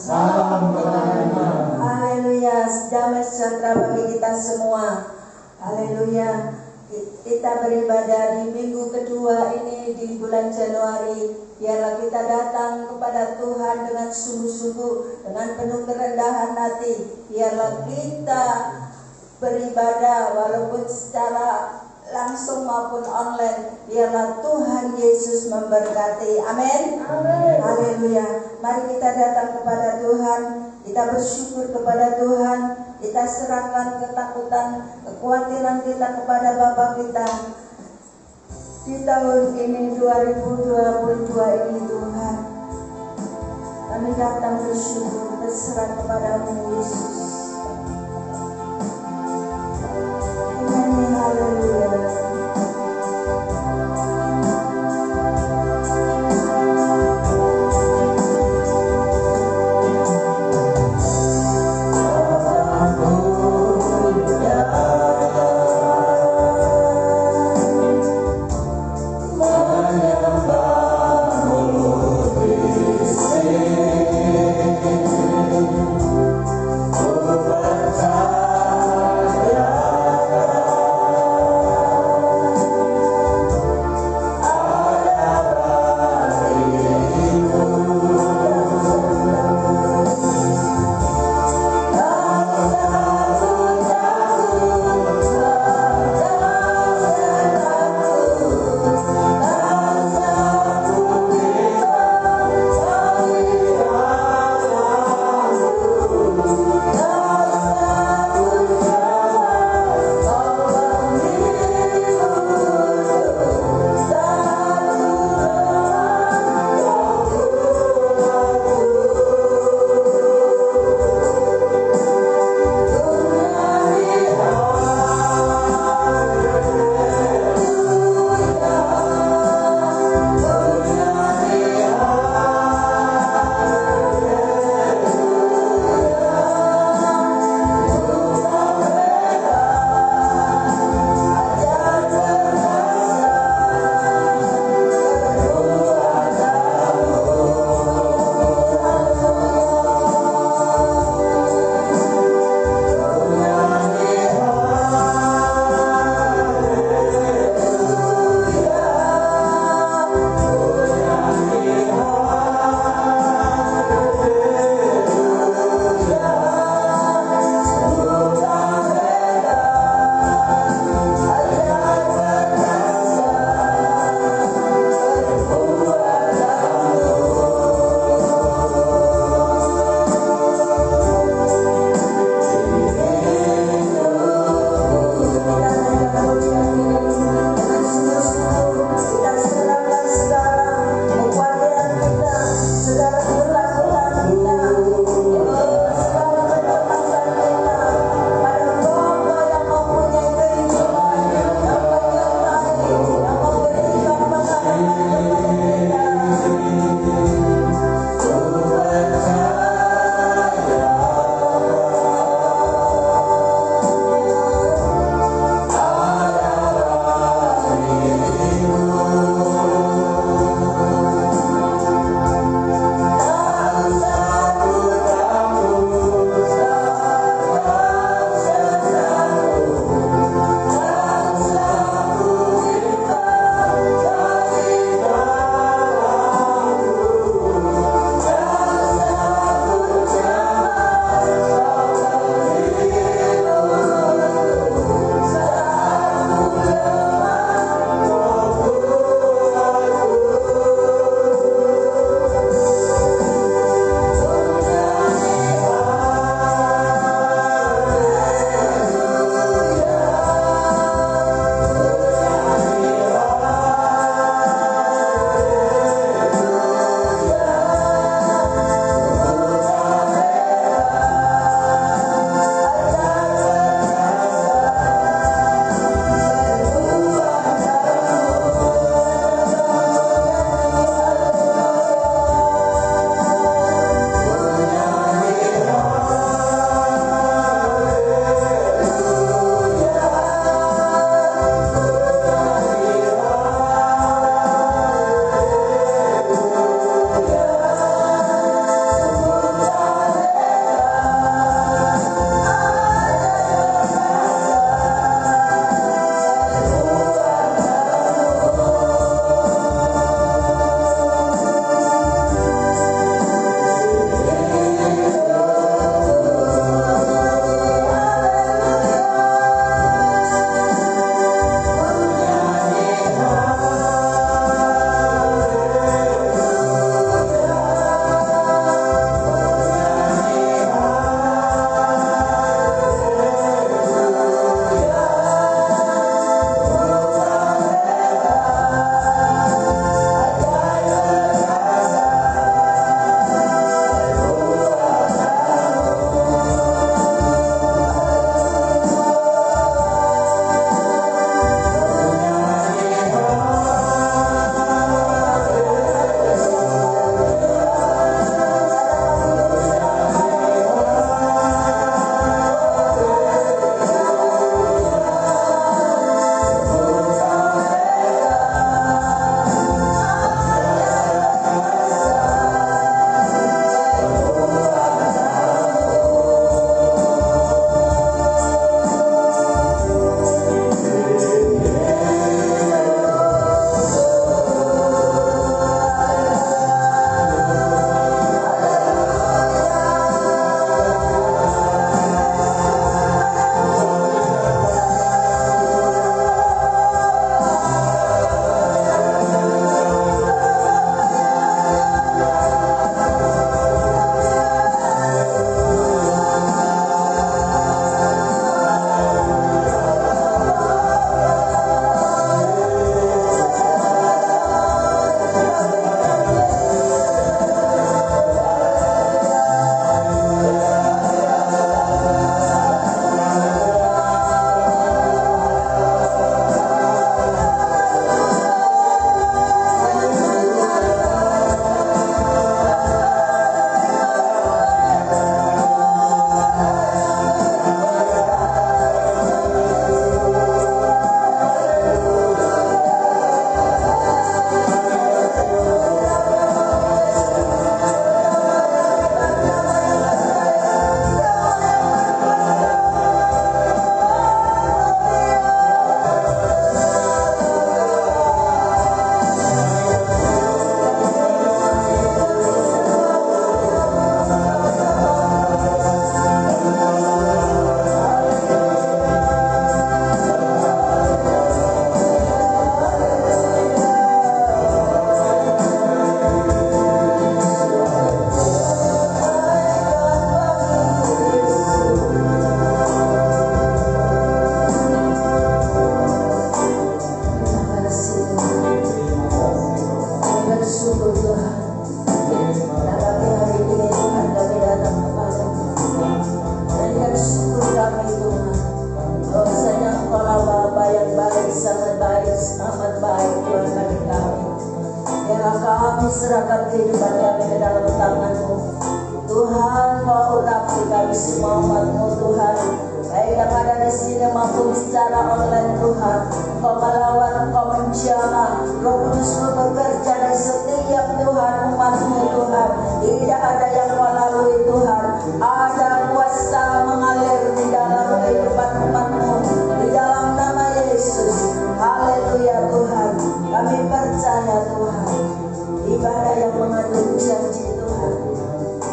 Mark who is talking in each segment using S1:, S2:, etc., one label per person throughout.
S1: Salam kepadanya.
S2: Haleluya, damai sejahtera bagi kita semua. Haleluya. Kita beribadah di minggu kedua ini di bulan Januari. Biarlah kita datang kepada Tuhan dengan sungguh-sungguh, dengan penuh kerendahan hati. Biarlah kita beribadah walaupun secara langsung maupun online. Biarlah Tuhan Yesus memberkati. Amin. Haleluya. Mari kita datang kepada Tuhan. Kita bersyukur kepada Tuhan. Kita serahkan ketakutan, kekhawatiran kita kepada Bapa kita. Di tahun ini 2022 ini Tuhan, kami datang bersyukur, berserah kepada-Mu Yesus. Amin. Haleluya.
S1: Oh
S2: Tuhan bagi kami. Biarlah kami serahkan kehidupan kami ke dalam tangan-Mu. Tuhan, Kau urapi kami semua umat-Mu Tuhan. Baik yang ada di sini maupun secara online Tuhan, Kau melawan, Kau menjama, Roh Kudus-Mu bekerja di setiap Tuhan umat-Mu Tuhan. Tidak ada yang Kau lalui Tuhan. Ada kuasa mengalir di dalam kehidupan umat-Mu, di dalam nama Yesus. Haleluya Tuhan. Kami percaya Tuhan, ibadah yang mengandung janji Tuhan.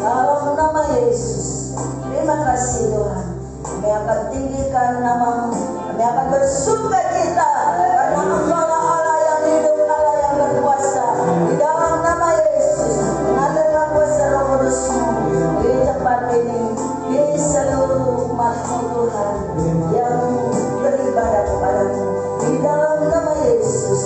S2: Dalam nama Yesus, terima kasih Tuhan. Kami akan tinggikan nama-Mu. Kami akan bersuka cita karena Engkau Allah yang hidup, Allah yang berkuasa. Di dalam nama Yesus, mengalirlah kuasa Roh Kudus-Mu di tempat ini, di seluruh umat-Mu Tuhan yang beribadah kepada-Mu. Di dalam nama Yesus,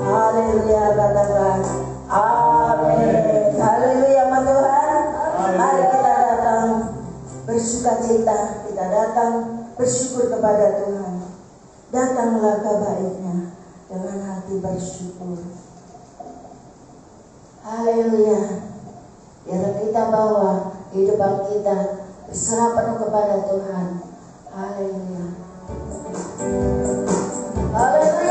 S2: haleluya, katakan amin. Haleluya Tuhan. Mari kita datang bersuka cita, kita datang bersyukur kepada Tuhan. Datanglah ke baiknya dengan hati bersyukur. Haleluya. Biar kita bawa kehidupan kita berserah penuh kepada Tuhan. Haleluya. Haleluya.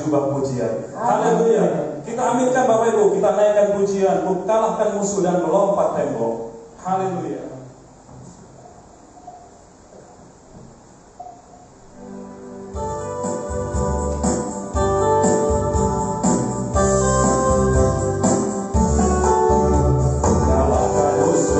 S1: jubah pujian. Haleluya. Kita aminkan Bapak Ibu, kita naikkan pujian, kalahkan musuh dan melompat tembok. Haleluya. Kalahkan musuh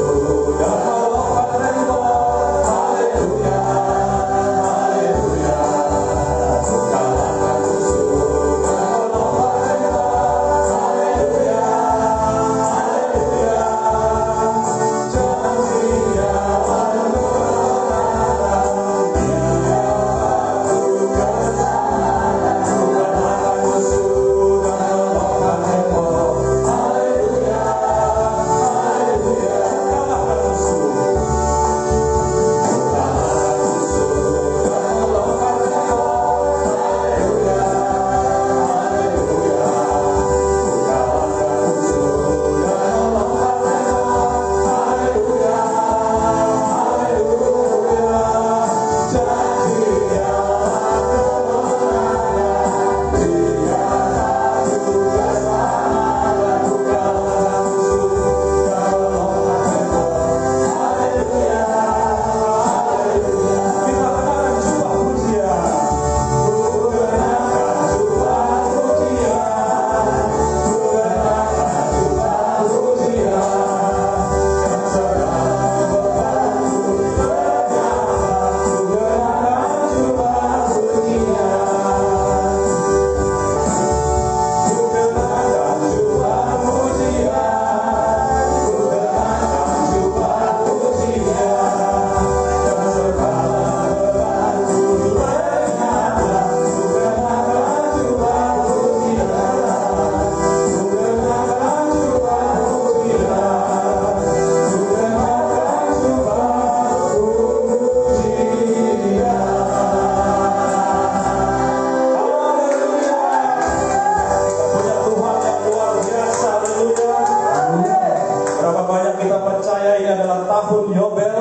S1: kita percaya ini adalah tahun Yobel.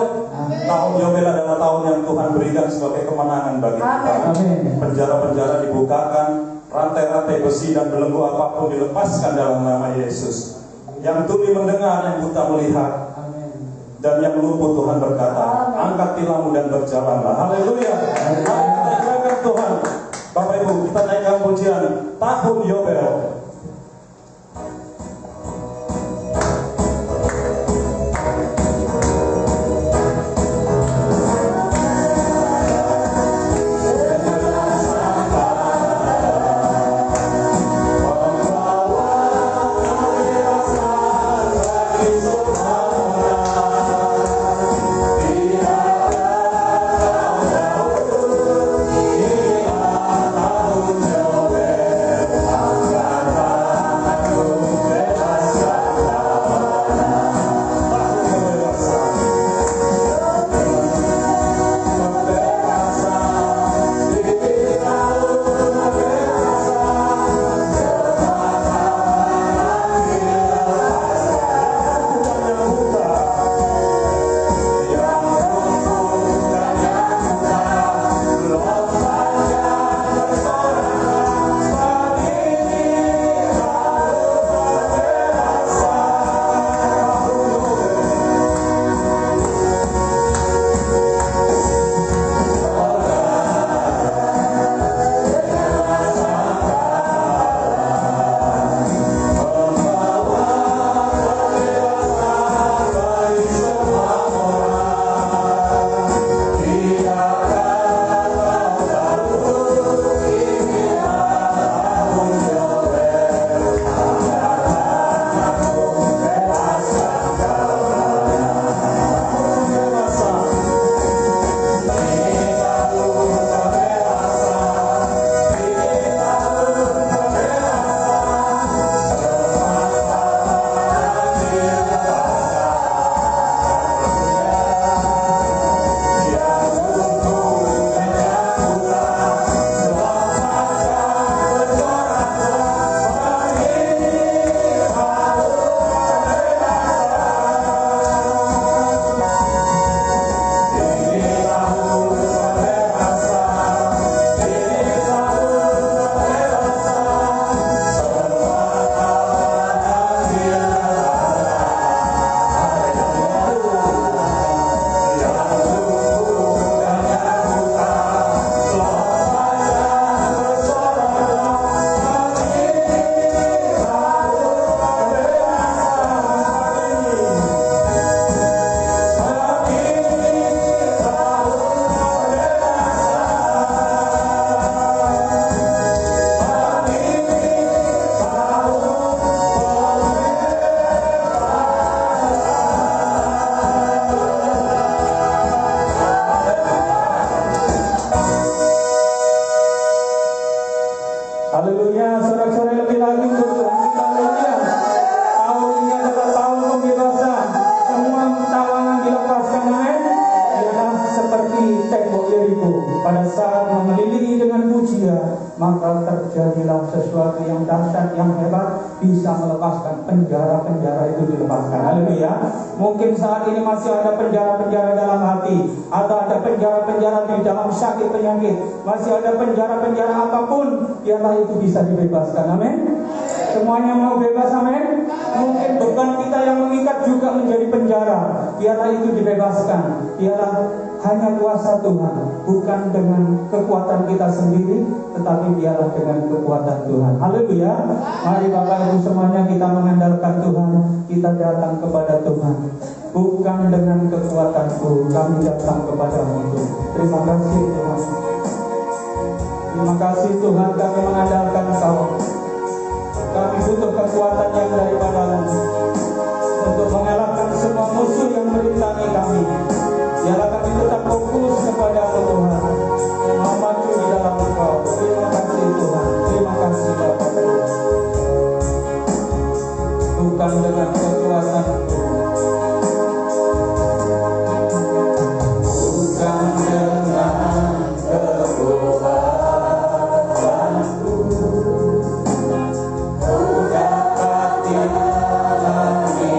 S1: Tahun Yobel adalah tahun yang Tuhan berikan sebagai kemenangan bagi kita. Penjara-penjara dibukakan, rantai-rantai besi dan belenggu apapun dilepaskan dalam nama Yesus. Yang tuli mendengar, yang buta melihat, dan yang lumpuh Tuhan berkata, angkat tilammu dan berjalanlah. Haleluya. Mari kita ikrarkan Tuhan. Bapak Ibu, kita naikkan pujian tahun Yobel. Haleluya, sorak-sorai lebih lagi untuk Tuhan kita. Haleluya. Tahun ini adalah tahun pembebasan. Semua tawanan dilepaskan, amin. Ialah seperti tembok Yeriko. Pada saat mengelilingi dengan pujian, maka terjadilah sesuatu yang dahsyat, yang hebat, bisa melepaskan penjara-penjara itu dilepaskan. Haleluya. Mungkin saat ini masih ada penjara-penjara dalam hati, atau ada penjara-penjara di dalam sakit penyakit, masih ada penjara-penjara apapun, biarlah itu bisa dibebaskan. Amin. Semuanya mau bebas, amin. Mungkin beban kita yang mengikat juga menjadi penjara, biarlah itu dibebaskan. Biarlah hanya kuasa Tuhan, bukan dengan kekuatan kita sendiri, tetapi biarlah dengan kekuatan Tuhan. Haleluya. Mari Bapak Ibu semuanya kita mengandalkan Tuhan, kita datang kepada Tuhan. Bukan dengan kekuatanku, kami datang kepadamu Tuhan. Terima kasih Tuhan. Terima kasih Tuhan, kami mengandalkan Kau. Kami butuh kekuatan yang daripada-Mu untuk mengalahkan semua musuh yang merintangi kami. Biarlah kami tetap fokus kepada-Mu Tuhan, mau maju di dalam Engkau. Terima kasih Tuhan, terima kasih Bapa. Bukan dengan kekuatan-Ku, bukan dengan kekuatan-Ku, ku dapat dihalangi.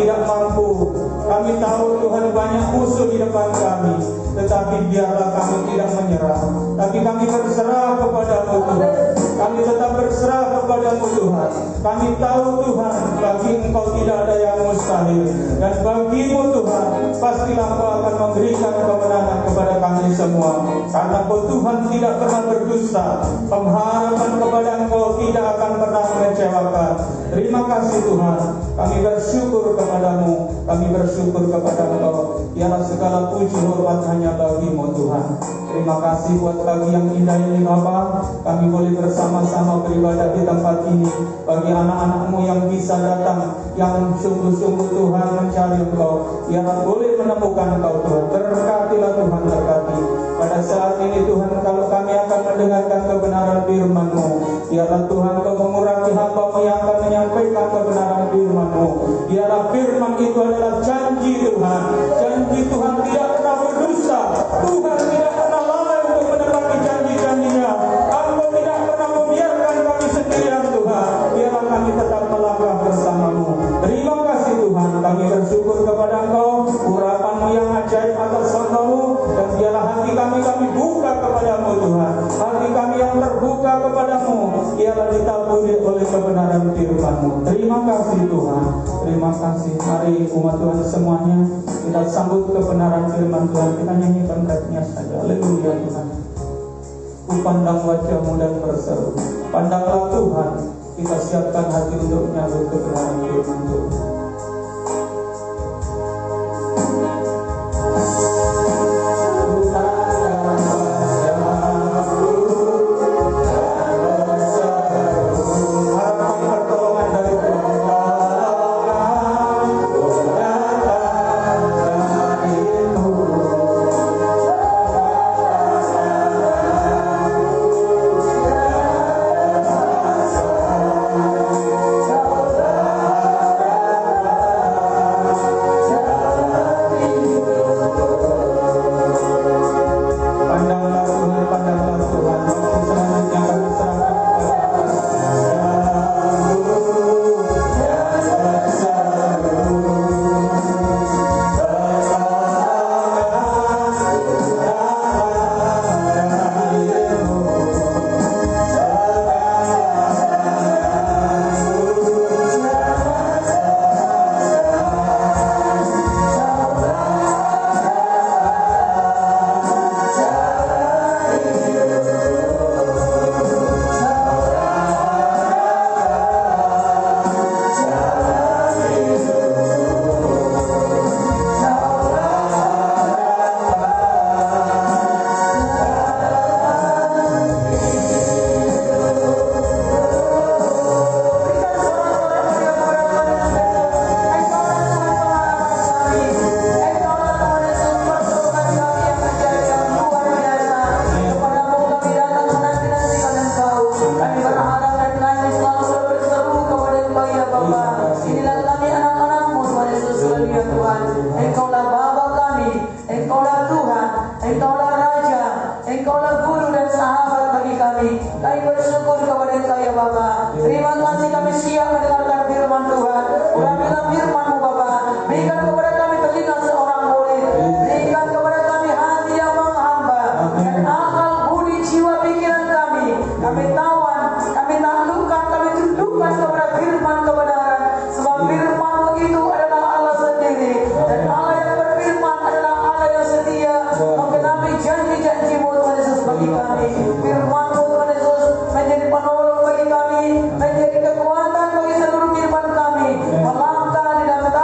S1: tidak mampu. Kami tahu Tuhan banyak musuh di depan kami, tetapi biarlah kami tidak menyerah. Tapi kami berserah kepadamu Tuhan. Kami tetap berserah kepadamu Tuhan. Kami tahu Tuhan, bagi Engkau tidak ada yang mustahil. Dan bagimu Tuhan, pastilah Engkau akan memberikan kemenangan kepada kami semua. Karena Engkau Tuhan tidak pernah berdusta. Pengharapan kepada Engkau tidak akan pernah mengecewakan. Terima kasih Tuhan. Kami bersyukur kepadamu. Kami bersyukur kepada Engkau. Biarlah segala puji hormat hanya bagimu Tuhan. Terima kasih buat pagi yang indah ini Bapa. Kami boleh bersama-sama beribadah di tempat ini. Bagi anak-anak-Mu yang bisa datang, yang sungguh-sungguh Tuhan mencari Engkau, biarlah boleh menemukan Engkau Tuhan. Berkatilah Tuhan, berkati. Pada saat ini Tuhan, kalau kami akan mendengarkan kebenaran firman-Mu, biarlah Tuhan Kau mengurangi hamba-Mu yang akan menyampaikan kebenaran firman-Mu. Biarlah firman itu adalah janji Tuhan. Janji Tuhan tidak pernah berdusta. Tuhan tidak pernah lalai untuk menepati janji-janjinya. Engkau tidak pernah membiarkan kami sendirian Tuhan. Biarlah kami tetap melangkah bersama-Mu. Terima kasih Tuhan. Kami bersyukur kepada Engkau. Urapan-Mu yang ajaib atas hamba-Mu. Dan biarlah hati kami buka kepadamu Tuhan. Hati kami yang terbuka kepadamu, biarlah ditaburi oleh kebenaran firman-Mu. Terima kasih Tuhan. Terima kasih. Mari umat Tuhan semuanya, kita sambut kebenaran firman Tuhan. Kita nyanyikan refnya saja. Haleluya Tuhan. Ku pandang wajah-Mu dan berseru, pandanglah Tuhan. Kita siapkan hati untuk menyambut kebenaran firman Tuhan.
S2: Menjadi kekuatan bagi seluruh kehidupan kami, melangkah di dalam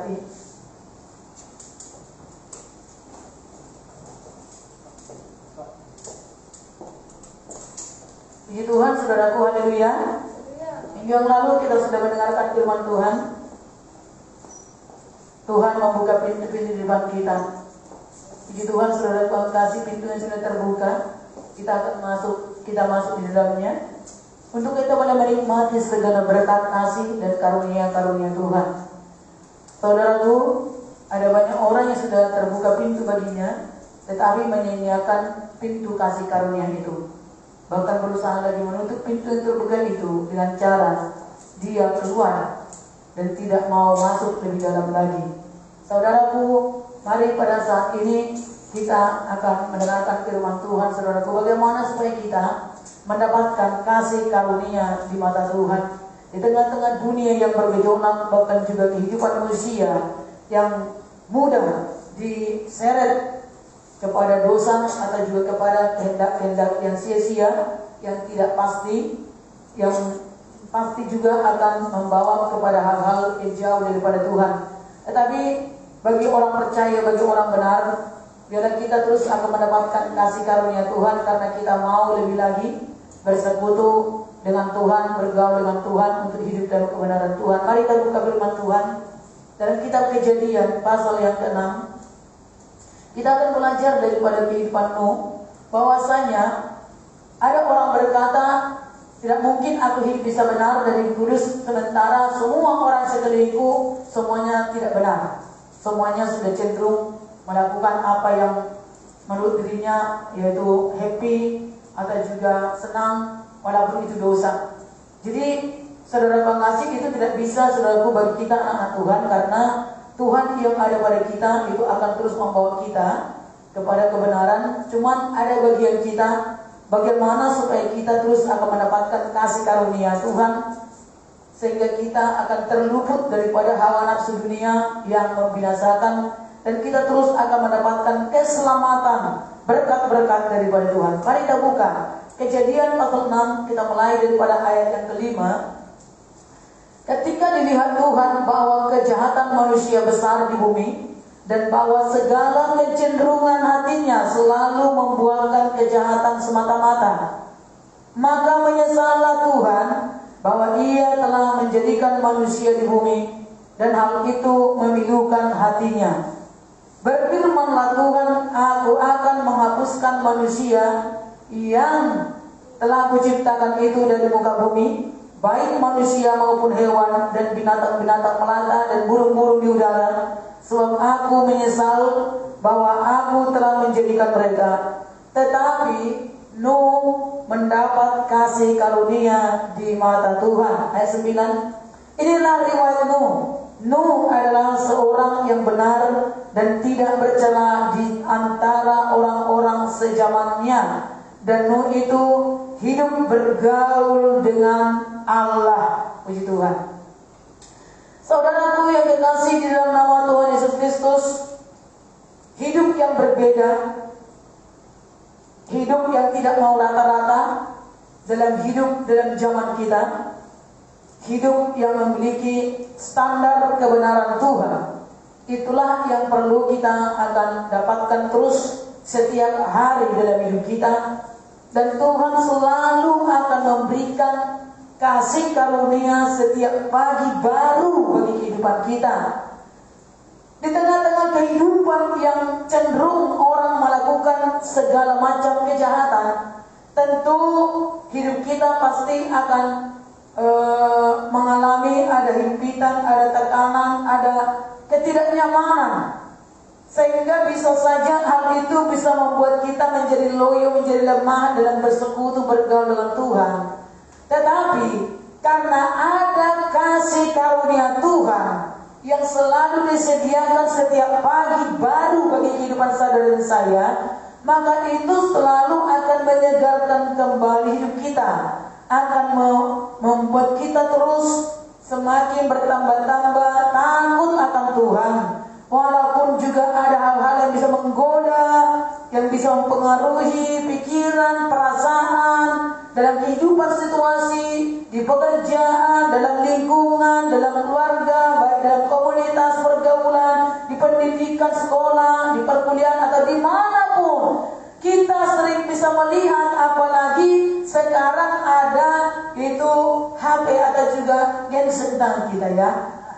S3: memberkati. Puji Tuhan, saudaraku, haleluya. Minggu yang lalu kita sudah mendengarkan firman Tuhan. Tuhan membuka pintu-pintu di depan kita. Puji Tuhan, saudaraku yang kasih, pintu yang sudah terbuka, kita akan masuk di dalamnya untuk kita boleh menikmati segala berkat kasih dan karunia-karunia Tuhan. Saudaraku, ada banyak orang yang sudah terbuka pintu baginya, tetapi menyia-nyiakan pintu kasih karunia itu. Bahkan berusaha lagi menutup pintu yang terbuka itu dengan cara dia keluar dan tidak mau masuk lebih dalam lagi. Saudaraku, mari pada saat ini kita akan mendengarkan firman Tuhan. Saudaraku, bagaimana supaya kita mendapatkan kasih karunia di mata Tuhan di tengah-tengah dunia yang bergejolak, bahkan juga kehidupan manusia yang mudah diseret kepada dosa atau juga kepada kehendak-kehendak yang sia-sia, yang tidak pasti, yang pasti juga akan membawa kepada hal-hal yang jauh daripada Tuhan. Tetapi bagi orang percaya, bagi orang benar, biarlah kita terus akan mendapatkan kasih karunia Tuhan karena kita mau lebih lagi bersekutu dengan Tuhan, bergaul dengan Tuhan untuk hidup dalam kebenaran Tuhan. Mari kita buka firman Tuhan dalam kitab Kejadian pasal yang ke-6. Kita akan belajar daripada kehidupan Nuh, bahwasanya ada orang berkata, tidak mungkin aku hidup bisa benar dari kudus, sementara semua orang sekelilingku semuanya tidak benar. Semuanya sudah cenderung melakukan apa yang menurut dirinya yaitu happy atau juga senang, walaupun itu dosa. Jadi saudara pengasih, itu tidak bisa saudaraku bagi kita anak Tuhan, karena Tuhan yang ada pada kita itu akan terus membawa kita kepada kebenaran. Cuman ada bagian kita, bagaimana supaya kita terus akan mendapatkan kasih karunia Tuhan, sehingga kita akan terluput daripada hawa nafsu dunia yang membinasakan, dan kita terus akan mendapatkan keselamatan, berkat-berkat daripada Tuhan. Mari kita buka Kejadian pasal 6, kita mulai daripada ayat yang ke-5. Ketika dilihat Tuhan bahwa kejahatan manusia besar di bumi, dan bahwa segala kecenderungan hatinya selalu membuangkan kejahatan semata-mata, maka menyesallah Tuhan bahwa Ia telah menjadikan manusia di bumi, dan hal itu memilukan hatinya. Berfirmanlah Tuhan, aku akan menghapuskan manusia yang telah kuciptakan itu dari muka bumi, baik manusia maupun hewan dan binatang-binatang melata dan burung-burung di udara, sebab aku menyesal bahwa aku telah menjadikan mereka. Tetapi Nuh mendapat kasih karunia di mata Tuhan. Ayat 9. Inilah riwayat Nuh. Nuh adalah seorang yang benar dan tidak bercela di antara orang-orang sezamannya, dan Nuh itu hidup bergaul dengan Allah. Puji Tuhan. Saudaraku yang dikasihi di dalam nama Tuhan Yesus Kristus, hidup yang berbeda, hidup yang tidak mau rata-rata dalam hidup dalam zaman kita, hidup yang memiliki standar kebenaran Tuhan, itulah yang perlu kita akan dapatkan terus setiap hari dalam hidup kita. Dan Tuhan selalu akan memberikan kasih karunia setiap pagi baru bagi kehidupan kita. Di tengah-tengah kehidupan yang cenderung orang melakukan segala macam kejahatan, tentu hidup kita pasti akan mengalami ada himpitan, ada tekanan, ada ketidaknyamanan, sehingga bisa saja hal itu bisa membuat kita menjadi loyo, menjadi lemah dalam bersekutu bergaul dengan Tuhan. Tetapi karena ada kasih karunia Tuhan yang selalu disediakan setiap pagi baru bagi kehidupan saudara dan saya, maka itu selalu akan menyegarkan kembali hidup kita, akan membuat kita terus semakin bertambah-tambah takut akan Tuhan. Walaupun juga ada hal-hal yang bisa menggoda, yang bisa mempengaruhi pikiran, perasaan, dalam kehidupan situasi, di pekerjaan, dalam lingkungan, dalam keluarga, baik dalam komunitas, pergaulan, di pendidikan, sekolah, di perkuliahan, atau dimanapun. Kita sering bisa melihat, apalagi sekarang ada itu HP atau juga gadget tentang kita ya,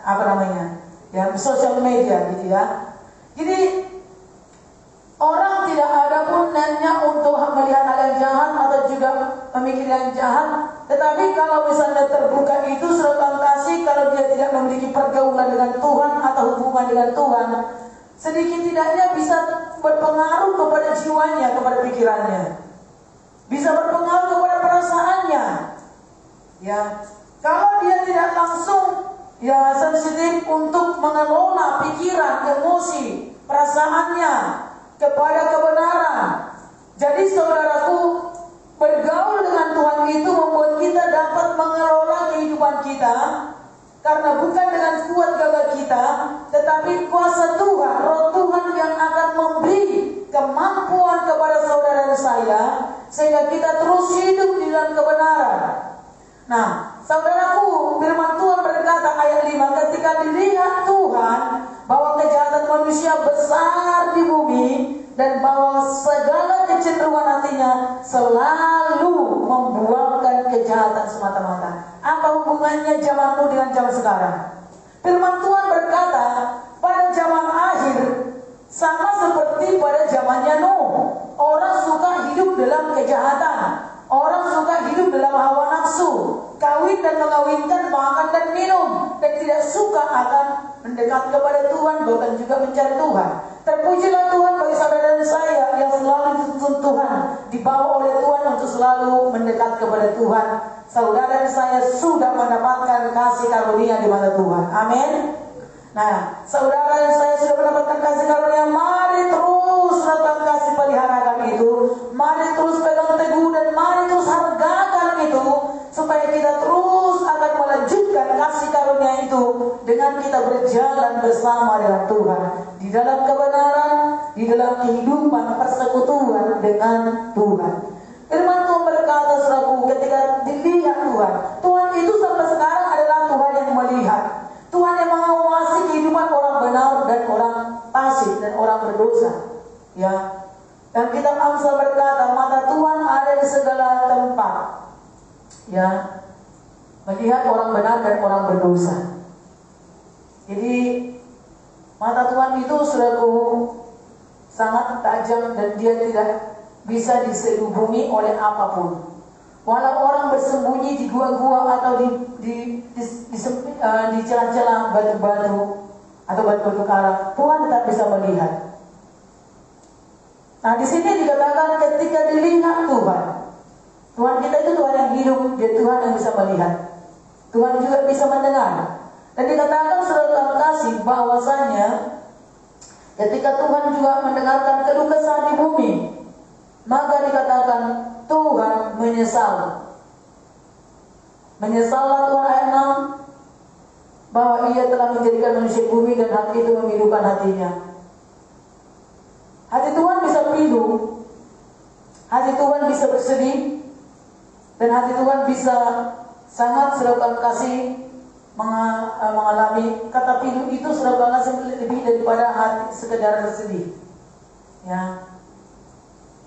S3: apa namanya, ya sosial media gitu ya. Jadi orang tidak ada pun niatnya untuk melihat hal yang jahat atau juga memikir yang jahat. Tetapi kalau misalnya terbuka itu surat kasih, kalau dia tidak memiliki pergaulan dengan Tuhan atau hubungan dengan Tuhan, sedikit tidaknya bisa berpengaruh kepada jiwanya, kepada pikirannya, bisa berpengaruh kepada perasaannya. Ya, kalau dia tidak langsung ya sensitif untuk mengelola pikiran, emosi, perasaannya kepada kebenaran. Jadi saudaraku, bergaul dengan Tuhan itu membuat kita dapat mengelola kehidupan kita, karena bukan dengan kuat gagah kita, tetapi kuasa Tuhan, Roh Tuhan yang akan memberi kemampuan kepada saudara dan saya, sehingga kita terus hidup di dalam kebenaran. Nah, saudaraku, firman Tuhan berkata ayat 5, ketika dilihat Tuhan bahwa kejahatan manusia besar di bumi, dan bahwa segala kecenderungan hatinya selalu membuahkan kejahatan semata-mata. Apa hubungannya zaman Nuh dengan zaman sekarang? Firman Tuhan berkata, pada zaman akhir sama seperti pada zamannya Nuh, orang suka hidup dalam kejahatan, orang suka hidup dalam hawa nafsu, kawin dan mengawinkan, makan dan minum, dan tidak suka akan mendekat kepada Tuhan, bahkan juga mencari Tuhan. Terpujilah Tuhan bagi saudara dan saya yang selalu dituntun Tuhan, dibawa oleh Tuhan untuk selalu mendekat kepada Tuhan. Saudara dan saya sudah mendapatkan kasih karunia di mata Tuhan. Amin. Nah, saudara dan saya sudah mendapatkan kasih karunia. Mari terus lakukan kasih peliharakan itu. Mari terus pegang teguh dan mari terus hargakan itu, supaya kita terus akan melanjutkan kasih karunia itu dengan kita berjalan bersama dengan Tuhan, di dalam kebenaran, di dalam kehidupan persekutuan dengan Tuhan. Firman Tuhan berkata, saudaraku, ketika dilihat Tuhan, Tuhan itu sampai sekarang adalah Tuhan yang melihat, Tuhan yang mengawasi kehidupan orang benar dan orang fasik dan orang berdosa. Ya, dan kitab Amsal berkata, mata Tuhan ada di segala tempat. Ya, melihat orang benar dan orang berdosa. Jadi mata Tuhan itu, saudaraku, sangat tajam dan dia tidak bisa diselubungi oleh apapun. Walau orang bersembunyi di gua-gua atau di celah-celah batu-batu atau batu-batu karang, Tuhan tetap bisa melihat. Nah, di sini dikatakan ketika dilihat Tuhan, Tuhan kita itu Tuhan yang hidup, dia Tuhan yang bisa melihat. Tuhan juga bisa mendengar. Dan dikatakan saudara kasih bahwasanya ketika Tuhan juga mendengarkan keluh kesah di bumi, maka dikatakan Tuhan menyesal. Menyesallah Tuhan ayat 6, bahwa ia telah menjadikan manusia bumi dan hati itu memilukan hatinya. Hati Tuhan bisa pilu, hati Tuhan bisa bersedih, dan hati Tuhan bisa sangat serapkan kasih mengalami. Kata pilu itu serapkan kasih lebih daripada hati sekedar bersedih. Ya,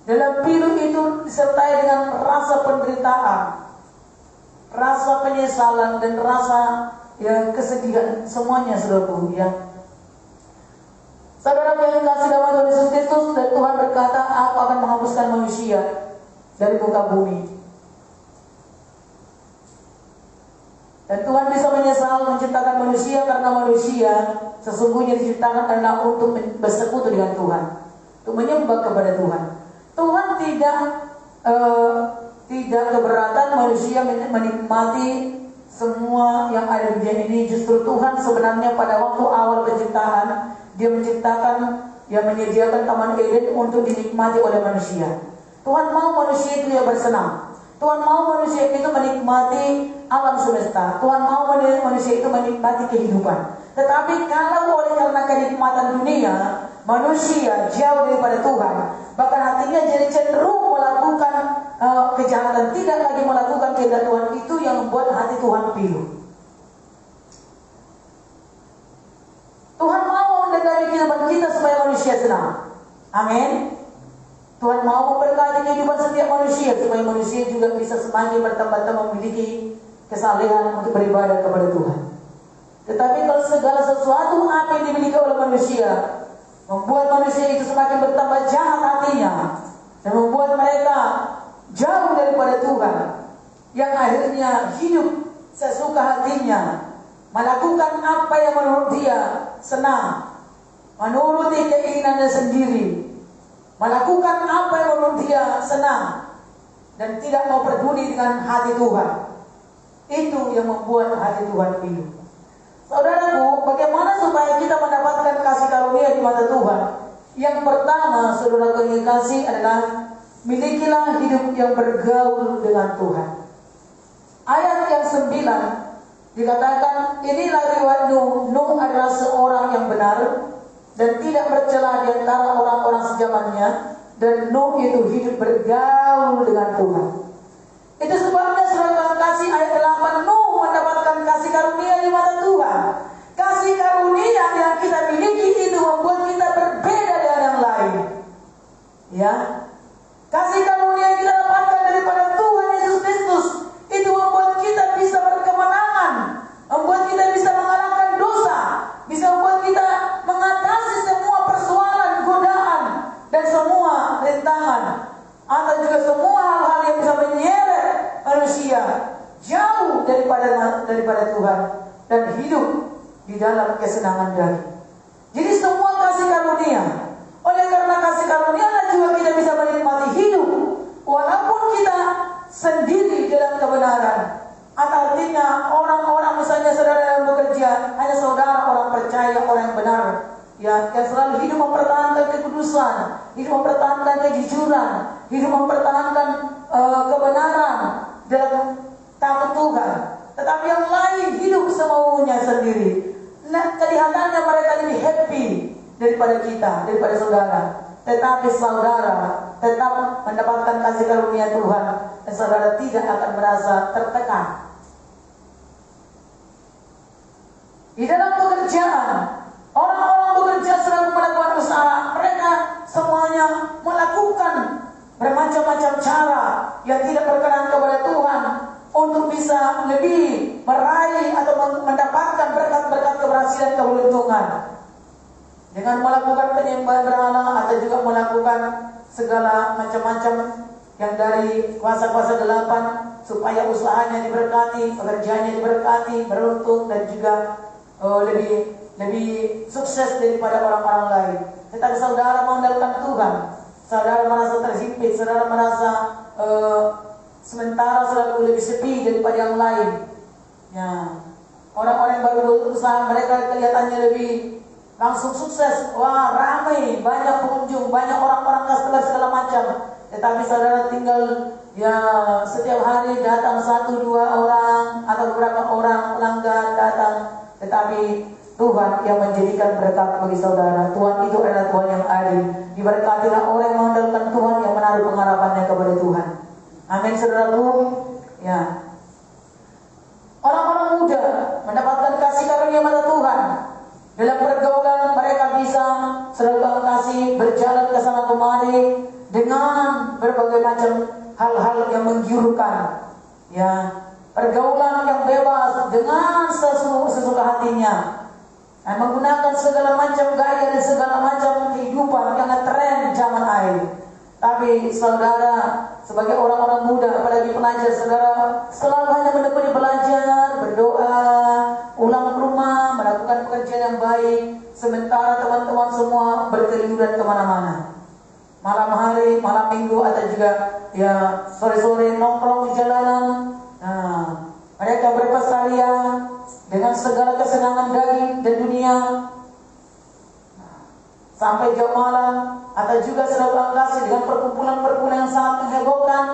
S3: dalam pilu itu disertai dengan rasa penderitaan, rasa penyesalan, dan rasa yang kesedihan, semuanya saudaraku. Ya, saudara yang kasih dalam Tuhan Yesus Kristus, dan Tuhan berkata, aku akan menghapuskan manusia dari muka bumi. Dan Tuhan bisa menyesal menciptakan manusia, karena manusia sesungguhnya diciptakan adalah untuk bersekutu dengan Tuhan, untuk menyembah kepada Tuhan. Tuhan tidak keberatan manusia menikmati semua yang ada di dunia ini. Justru Tuhan sebenarnya pada waktu awal penciptaan, dia menciptakan, dia menyediakan Taman Eden untuk dinikmati oleh manusia. Tuhan mau manusia itu ya bersenang. Tuhan mau manusia itu menikmati alam semesta. Tuhan mau manusia itu menikmati kehidupan. Tetapi kalau oleh karena kenikmatan dunia, manusia jauh daripada Tuhan, bahkan hatinya jadi cenderung melakukan kejahatan, tidak lagi melakukan kehendak Tuhan, itu yang membuat hati Tuhan pilu. Tuhan mau dari kehidupan kita supaya manusia senang. Amin. Tuhan mau memberkati kehidupan setiap manusia supaya manusia juga bisa semakin bertambah-tambah memiliki kesalehan untuk beribadah kepada Tuhan. Tetapi kalau segala sesuatu apa yang dimiliki oleh manusia membuat manusia itu semakin bertambah jahat hatinya dan membuat mereka jauh daripada Tuhan, yang akhirnya hidup sesuka hatinya, melakukan apa yang menurut dia senang, menuruti keinginannya sendiri, melakukan apa yang menurut dia senang, dan tidak mau peduli dengan hati Tuhan. Itu yang membuat hati Tuhan pilu. Saudaraku, bagaimana supaya kita mendapatkan kasih karunia di mata Tuhan? Yang pertama, saudaraku yang kasih, adalah milikilah hidup yang bergaul dengan Tuhan. Ayat yang 9 dikatakan, inilah riwayat Nuh. Nuh adalah seorang yang benar dan tidak bercela di antara orang-orang sejamannya, dan Nuh itu hidup bergaul dengan Tuhan. Itu sebabnya saudara kasih, ayat 8, Nuh mendapatkan kasih karunia di mata Tuhan. Kasih karunia yang kita miliki itu membuat kita berbeda dengan yang lain. Ya, kasih karunia yang kita dapatkan daripada Tuhan Yesus Kristus itu membuat kita bisa berkemenangan, membuat kita bisa mengalahkan dosa, bisa membuat kita mengatasi semua persoalan, godaan, dan semua rintangan, atau juga semua hal-hal yang bisa menyeret manusia jauh daripada Tuhan dan hidup di dalam kesenangan daging. Jadi semua kasih karunia. Oleh karena kasih karunia juga kita bisa menikmati hidup walaupun kita sendiri dalam kebenaran. Atau artinya orang-orang misalnya saudara yang bekerja, hanya saudara orang percaya, orang yang benar, ya, yang selalu hidup mempertahankan kekudusan, hidup mempertahankan kejujuran, hidup mempertahankan kebenaran dalam takut Tuhan. Tetapi yang lain hidup semaunya sendiri. Nah, kelihatannya mereka lebih happy daripada kita, daripada saudara. Tetapi saudara tetap mendapatkan kasih karunia Tuhan, dan saudara tidak akan merasa tertekan. Di dalam pekerjaan, orang-orang bekerja selalu melakukan usaha. Mereka semuanya melakukan bermacam-macam cara yang tidak berkenan kepada Tuhan untuk bisa lebih meraih atau mendapatkan berkat-berkat keberhasilan, keberuntungan. Dengan melakukan penyembahan berhala atau juga melakukan segala macam-macam yang dari kuasa-kuasa delapan supaya usahanya diberkati, pekerjaannya diberkati, beruntung, dan juga lebih sukses daripada orang-orang lain. Tetapi saudara mengandalkan Tuhan, saudara merasa terhimpit, saudara merasa sementara selalu lebih sepi daripada yang lain. Ya, orang-orang yang baru berusaha, mereka kelihatannya lebih langsung sukses. Wah, ramai, banyak pengunjung, banyak orang-orang customer segala macam. Tetapi saudara tinggal ya setiap hari datang 1-2 orang atau beberapa orang pelanggan datang. Tetapi Tuhan yang menjadikan berkat bagi saudara. Tuhan itu adalah Tuhan yang adil. Diberkatilah orang yang mengandalkan Tuhan, yang menaruh pengharapannya kepada Tuhan. Amin, saudaraku. Ya, orang-orang muda mendapatkan kasih karunia mata Tuhan. Dalam pergaulan mereka bisa selalu kasih berjalan ke sana kemari dengan berbagai macam hal-hal yang menggiurkan. Ya, pergaulan yang bebas dengan sesuka hatinya. Menggunakan segala macam gaya dan segala macam kehidupan yang tren zaman akhir. Tapi saudara sebagai orang-orang muda, apalagi pelajar, saudara selalu hanya menekuni belajar, berdoa, pulang ke rumah, melakukan pekerjaan yang baik, sementara teman-teman semua berkeliaran kemana-mana. Malam hari, malam minggu, atau juga ya sore-sore nongkrong di jalanan. Nah, mereka berpasaria dengan segala kesenangan daging dan dunia sampai jam malam, atau juga saudara kasih dengan perkumpulan-perkumpulan yang sangat menghebohkan.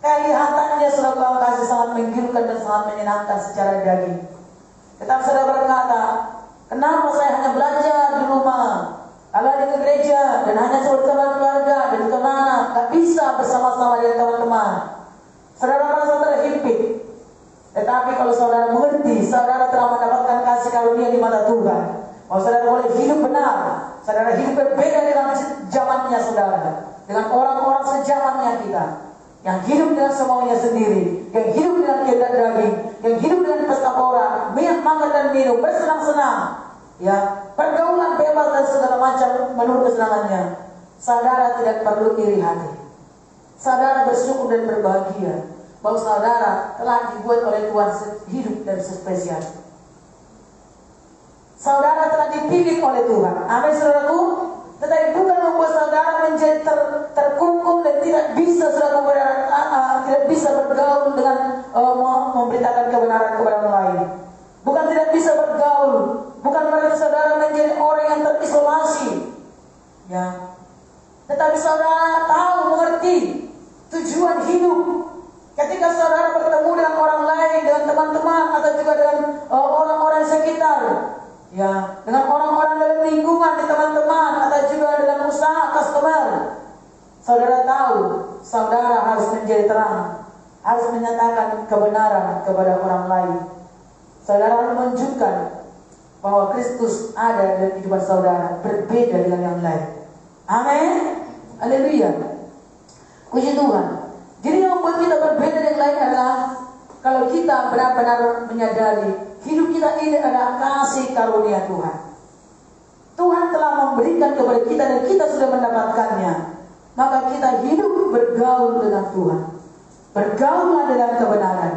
S3: Kelihatannya saudara kasih sangat menggiurkan dan sangat menyenangkan secara daging. Tetapi saudara berkata, kenapa saya hanya belajar di rumah, kalau di gereja dan hanya bersama keluarga dan juga anak? Tak bisa bisa bersama-sama dengan teman-teman. Saudara merasa terhimpit. Tetapi kalau saudara mengerti, saudara telah mendapatkan kasih karunia di mata Tuhan, bahwa saudara boleh hidup benar, saudara hidup berbeda dengan zamannya saudara, dengan orang-orang sejamannya kita, yang hidup dengan semaunya sendiri, yang hidup dengan kehendak daging, yang hidup dengan pesta pora, makan dan minum, bersenang-senang, ya, pergaulan bebas dan segala macam menurut kesenangannya. Saudara tidak perlu iri hati. Saudara bersyukur dan berbahagia bahwa saudara telah dibuat oleh Tuhan hidup dan spesial. Saudara telah dipilih oleh Tuhan. Amin, saudaraku. Tetapi bukan membuat saudara menjadi terkungkung dan tidak bisa tidak bisa bergaul dengan memberitakan kebenaran kepada orang lain. Bukan tidak bisa bergaul, bukan berarti saudara menjadi orang yang terisolasi. Ya. Tetapi saudara tahu, mengerti tujuan hidup. Ketika saudara bertemu dengan orang lain, dengan teman-teman, atau juga dengan orang-orang sekitar, ya, dengan orang-orang dalam lingkungan di teman-teman, atau juga dalam usaha customer, saudara tahu, saudara harus menjadi terang, harus menyatakan kebenaran kepada orang lain. Saudara harus menunjukkan bahwa Kristus ada dalam kehidupan saudara, berbeda dengan yang lain. Amin. Haleluya. Puji Tuhan. Jadi yang membuat kita berbeda dengan yang lain adalah kalau kita benar-benar menyadari hidup kita ini adalah kasih karunia Tuhan. Tuhan telah memberikan kepada kita dan kita sudah mendapatkannya. Maka kita hidup bergaul dengan Tuhan. Bergaullah dengan kebenaran.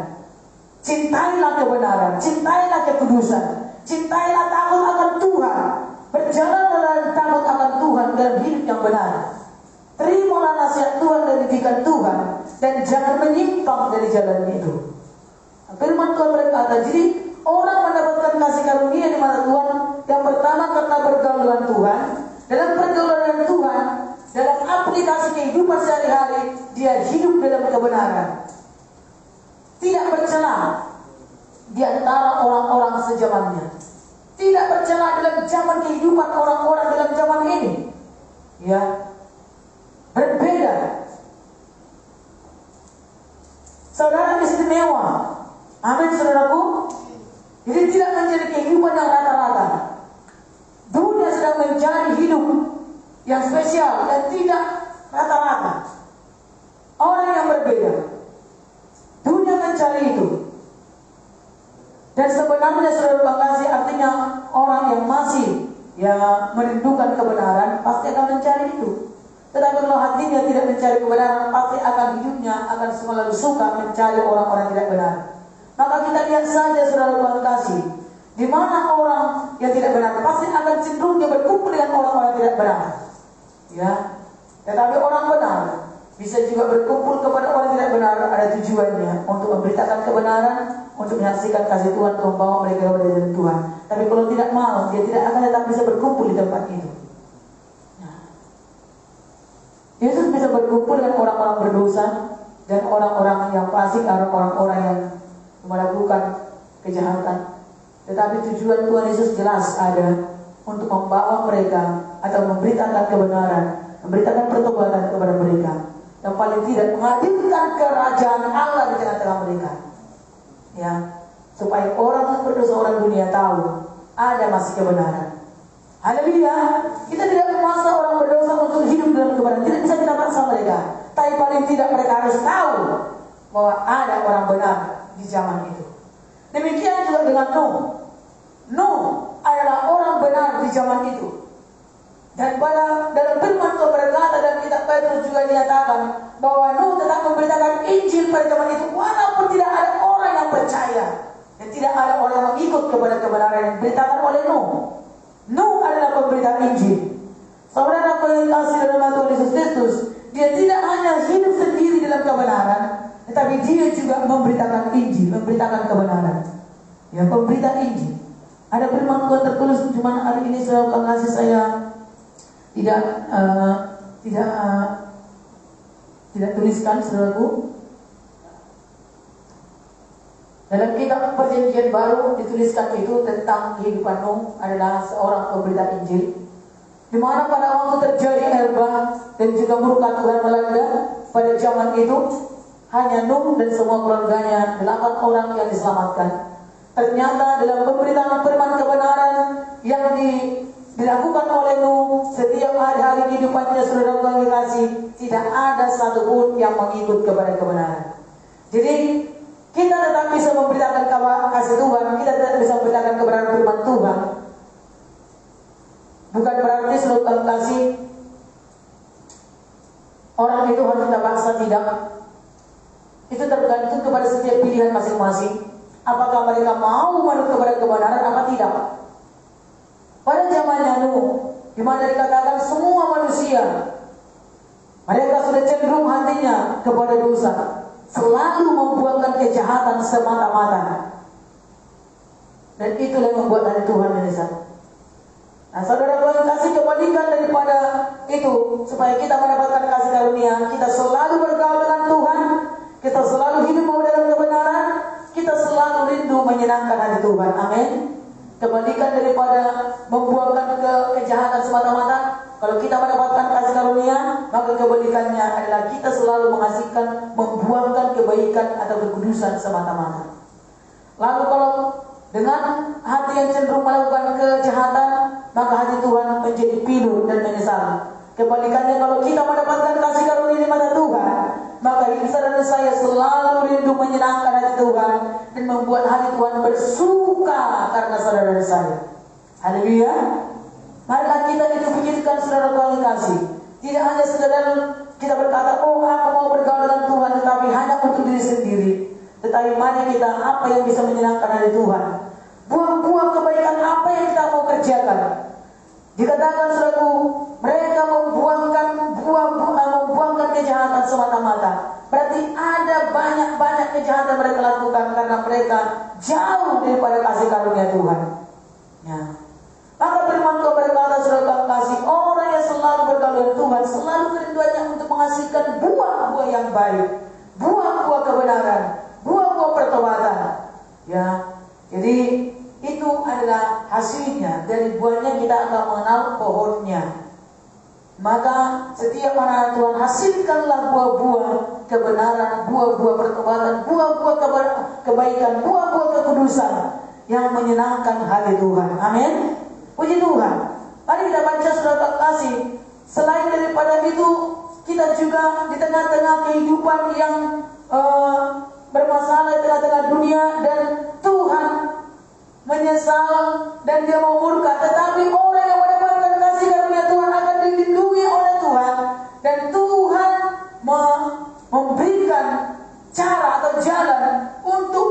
S3: Cintailah kebenaran, cintailah kekudusan, cintailah takut akan Tuhan. Berjalanlah dan takut akan Tuhan dalam hidup yang benar. Terimalah nasihat Tuhan dan didikan Tuhan, dan jangan menyimpang dari jalan itu. Firman Tuhan berkata, jadi orang mendapatkan kasih karunia di mata Tuhan yang pertama karena bergaul dengan Tuhan. Dalam pergaulan dengan Tuhan, dalam aplikasi kehidupan sehari-hari, dia hidup dalam kebenaran. Tidak bercela di antara orang-orang sejamannya. Tidak bercela dalam zaman kehidupan orang-orang dalam zaman ini. Ya. Berbeda. Saudara istimewa. Amin, saudaraku. Jadi tidak menjadi kehidupan yang rata-rata. Dunia sedang mencari hidup yang spesial dan tidak rata-rata. Orang yang berbeda. Dunia mencari itu. Dan sebenarnya saudara kasih artinya orang yang masih merindukan kebenaran pasti akan mencari itu. Tetapi kalau hatinya tidak mencari kebenaran, pasti akan hidupnya akan selalu suka mencari orang-orang tidak benar. Maka kita lihat saja saudara kasih, di mana orang yang tidak benar pasti akan cenderung dia berkumpul dengan orang-orang yang tidak benar. Ya, tetapi orang benar bisa juga berkumpul kepada orang yang tidak benar, ada tujuannya untuk memberitakan kebenaran, untuk menyaksikan kasih Tuhan, untuk membawa mereka kepada jalan Tuhan. Tapi kalau tidak mau, dia tidak akan tetap bisa berkumpul di tempat itu. Yesus bisa berkumpul dengan orang-orang berdosa dan orang-orang yang fasik, orang-orang yang melakukan kejahatan. Tetapi tujuan Tuhan Yesus jelas ada untuk membawa mereka atau memberitakan kebenaran, memberitakan pertobatan kepada mereka. Yang paling tidak menghadirkan kerajaan Allah di tengah-tengah mereka. Ya, supaya orang yang berdosa, orang dunia tahu ada masih kebenaran. Haleluya. Kita tidak memaksa orang berdosa untuk hidup dalam kebenaran. Tidak bisa kita paksa mereka. Tapi paling tidak mereka harus tahu bahwa ada orang benar di zaman itu. Demikian juga dengan Nuh. Nuh adalah orang benar di zaman itu. Dan dalam firman Tuhan berkata dan kitab Petrus juga dinyatakan bahwa Nuh tetap memberitakan Injil pada zaman itu walaupun tidak ada orang yang percaya dan tidak ada orang yang mengikut kepada kebenaran yang diberitakan oleh Nuh. Nuh adalah pemberita Injil. Saudara yang kasih dalam Tuhan Yesus Kristus, dia tidak hanya hidup sendiri dalam kebenaran, tetapi dia juga memberitakan Injil, memberitakan kebenaran. Ya, pemberita Injil. Ada firman Tuhan tertulis, cuma hari ini saudara kasih saya tidak tuliskan saudaraku. Dalam kitab Perjanjian Baru dituliskan itu tentang kehidupan Nuh adalah seorang pemberita Injil. Di mana pada waktu terjadi air bah dan juga murka Tuhan melanda, pada zaman itu hanya Nuh dan semua keluarganya, 8 orang yang diselamatkan. Ternyata dalam pemberitaan firman kebenaran yang dilakukan oleh Nuh setiap hari-hari kehidupannya, saudara yang dikasih, tidak ada satupun yang mengikut kepada kebenaran. Jadi kita tetap bisa memberitakan kasih Tuhan, kita tetap bisa memberitakan kebenaran firman Tuhan. Bukan berarti saudara kasih orang itu harus kita paksa, tidak. Itu tergantung kepada setiap pilihan masing-masing. Apakah mereka mau menurut kepada kebenaran apa tidak? Pada zamannya Nuh, di mana dikatakan semua manusia mereka sudah cenderung hatinya kepada dosa, selalu membuatkan kejahatan semata-mata. Dan itulah yang membuat hati Tuhan menyesal. Nah, saudara Tuhan kasih kebalikan daripada itu, supaya kita mendapatkan kasih karunia, kita selalu bergaul dengan Tuhan, kita selalu hidup dalam kebenaran, kita selalu rindu menyenangkan hati Tuhan. Amin. Kebalikan daripada membuangkan kejahatan semata-mata, kalau kita mendapatkan kasih karunia, maka kebalikannya adalah kita selalu mengasihkan, membuangkan kebaikan atau kekudusan semata-mata. Lalu kalau dengan hati yang cenderung melakukan kejahatan, maka hati Tuhan menjadi pilu dan menyesal. Kebalikannya, kalau kita mendapatkan kasih karunia di mata Tuhan, maka saudara dan saya selalu rindu menyenangkan hati Tuhan dan membuat hati Tuhan bersuka karena saudara dan saya. Haleluya. Marilah kita itu pikirkan, saudara Tuhan kasih. Tidak hanya sekedar kita berkata, oh aku mau bergaul dengan Tuhan, tetapi hanya untuk diri sendiri. Tetapi mari kita, apa yang bisa menyenangkan hati Tuhan. Buah-buah kebaikan apa yang kita mau kerjakan. Dikatakan saudaraku, mereka membuangkan kejahatan semata-mata. Berarti ada banyak kejahatan mereka lakukan karena mereka jauh daripada kasih karunia Tuhan. Ya. Maka firman Tuhan berkata, saudara kasih, orang yang selalu bergaul dengan Tuhan selalu kerinduannya untuk menghasilkan buah-buah yang baik, buah-buah kebenaran, buah-buah pertobatan. Ya. Jadi itu adalah hasilnya. Dari buahnya kita akan mengenal pohonnya. Maka setiap anak Tuhan, hasilkanlah buah-buah kebenaran, buah-buah pertobatan, buah-buah kebaikan, buah-buah kekudusan yang menyenangkan hati Tuhan. Amin. Puji Tuhan. Mari kita baca surat kasih. Selain daripada itu, kita juga di tengah-tengah kehidupan yang bermasalah, di tengah-tengah dunia, dan Tuhan menyesal dan dia mau murka. Tetapi orang yang mendapatkan kasih karunia Tuhan akan dilindungi oleh Tuhan, dan Tuhan memberikan cara atau jalan untuk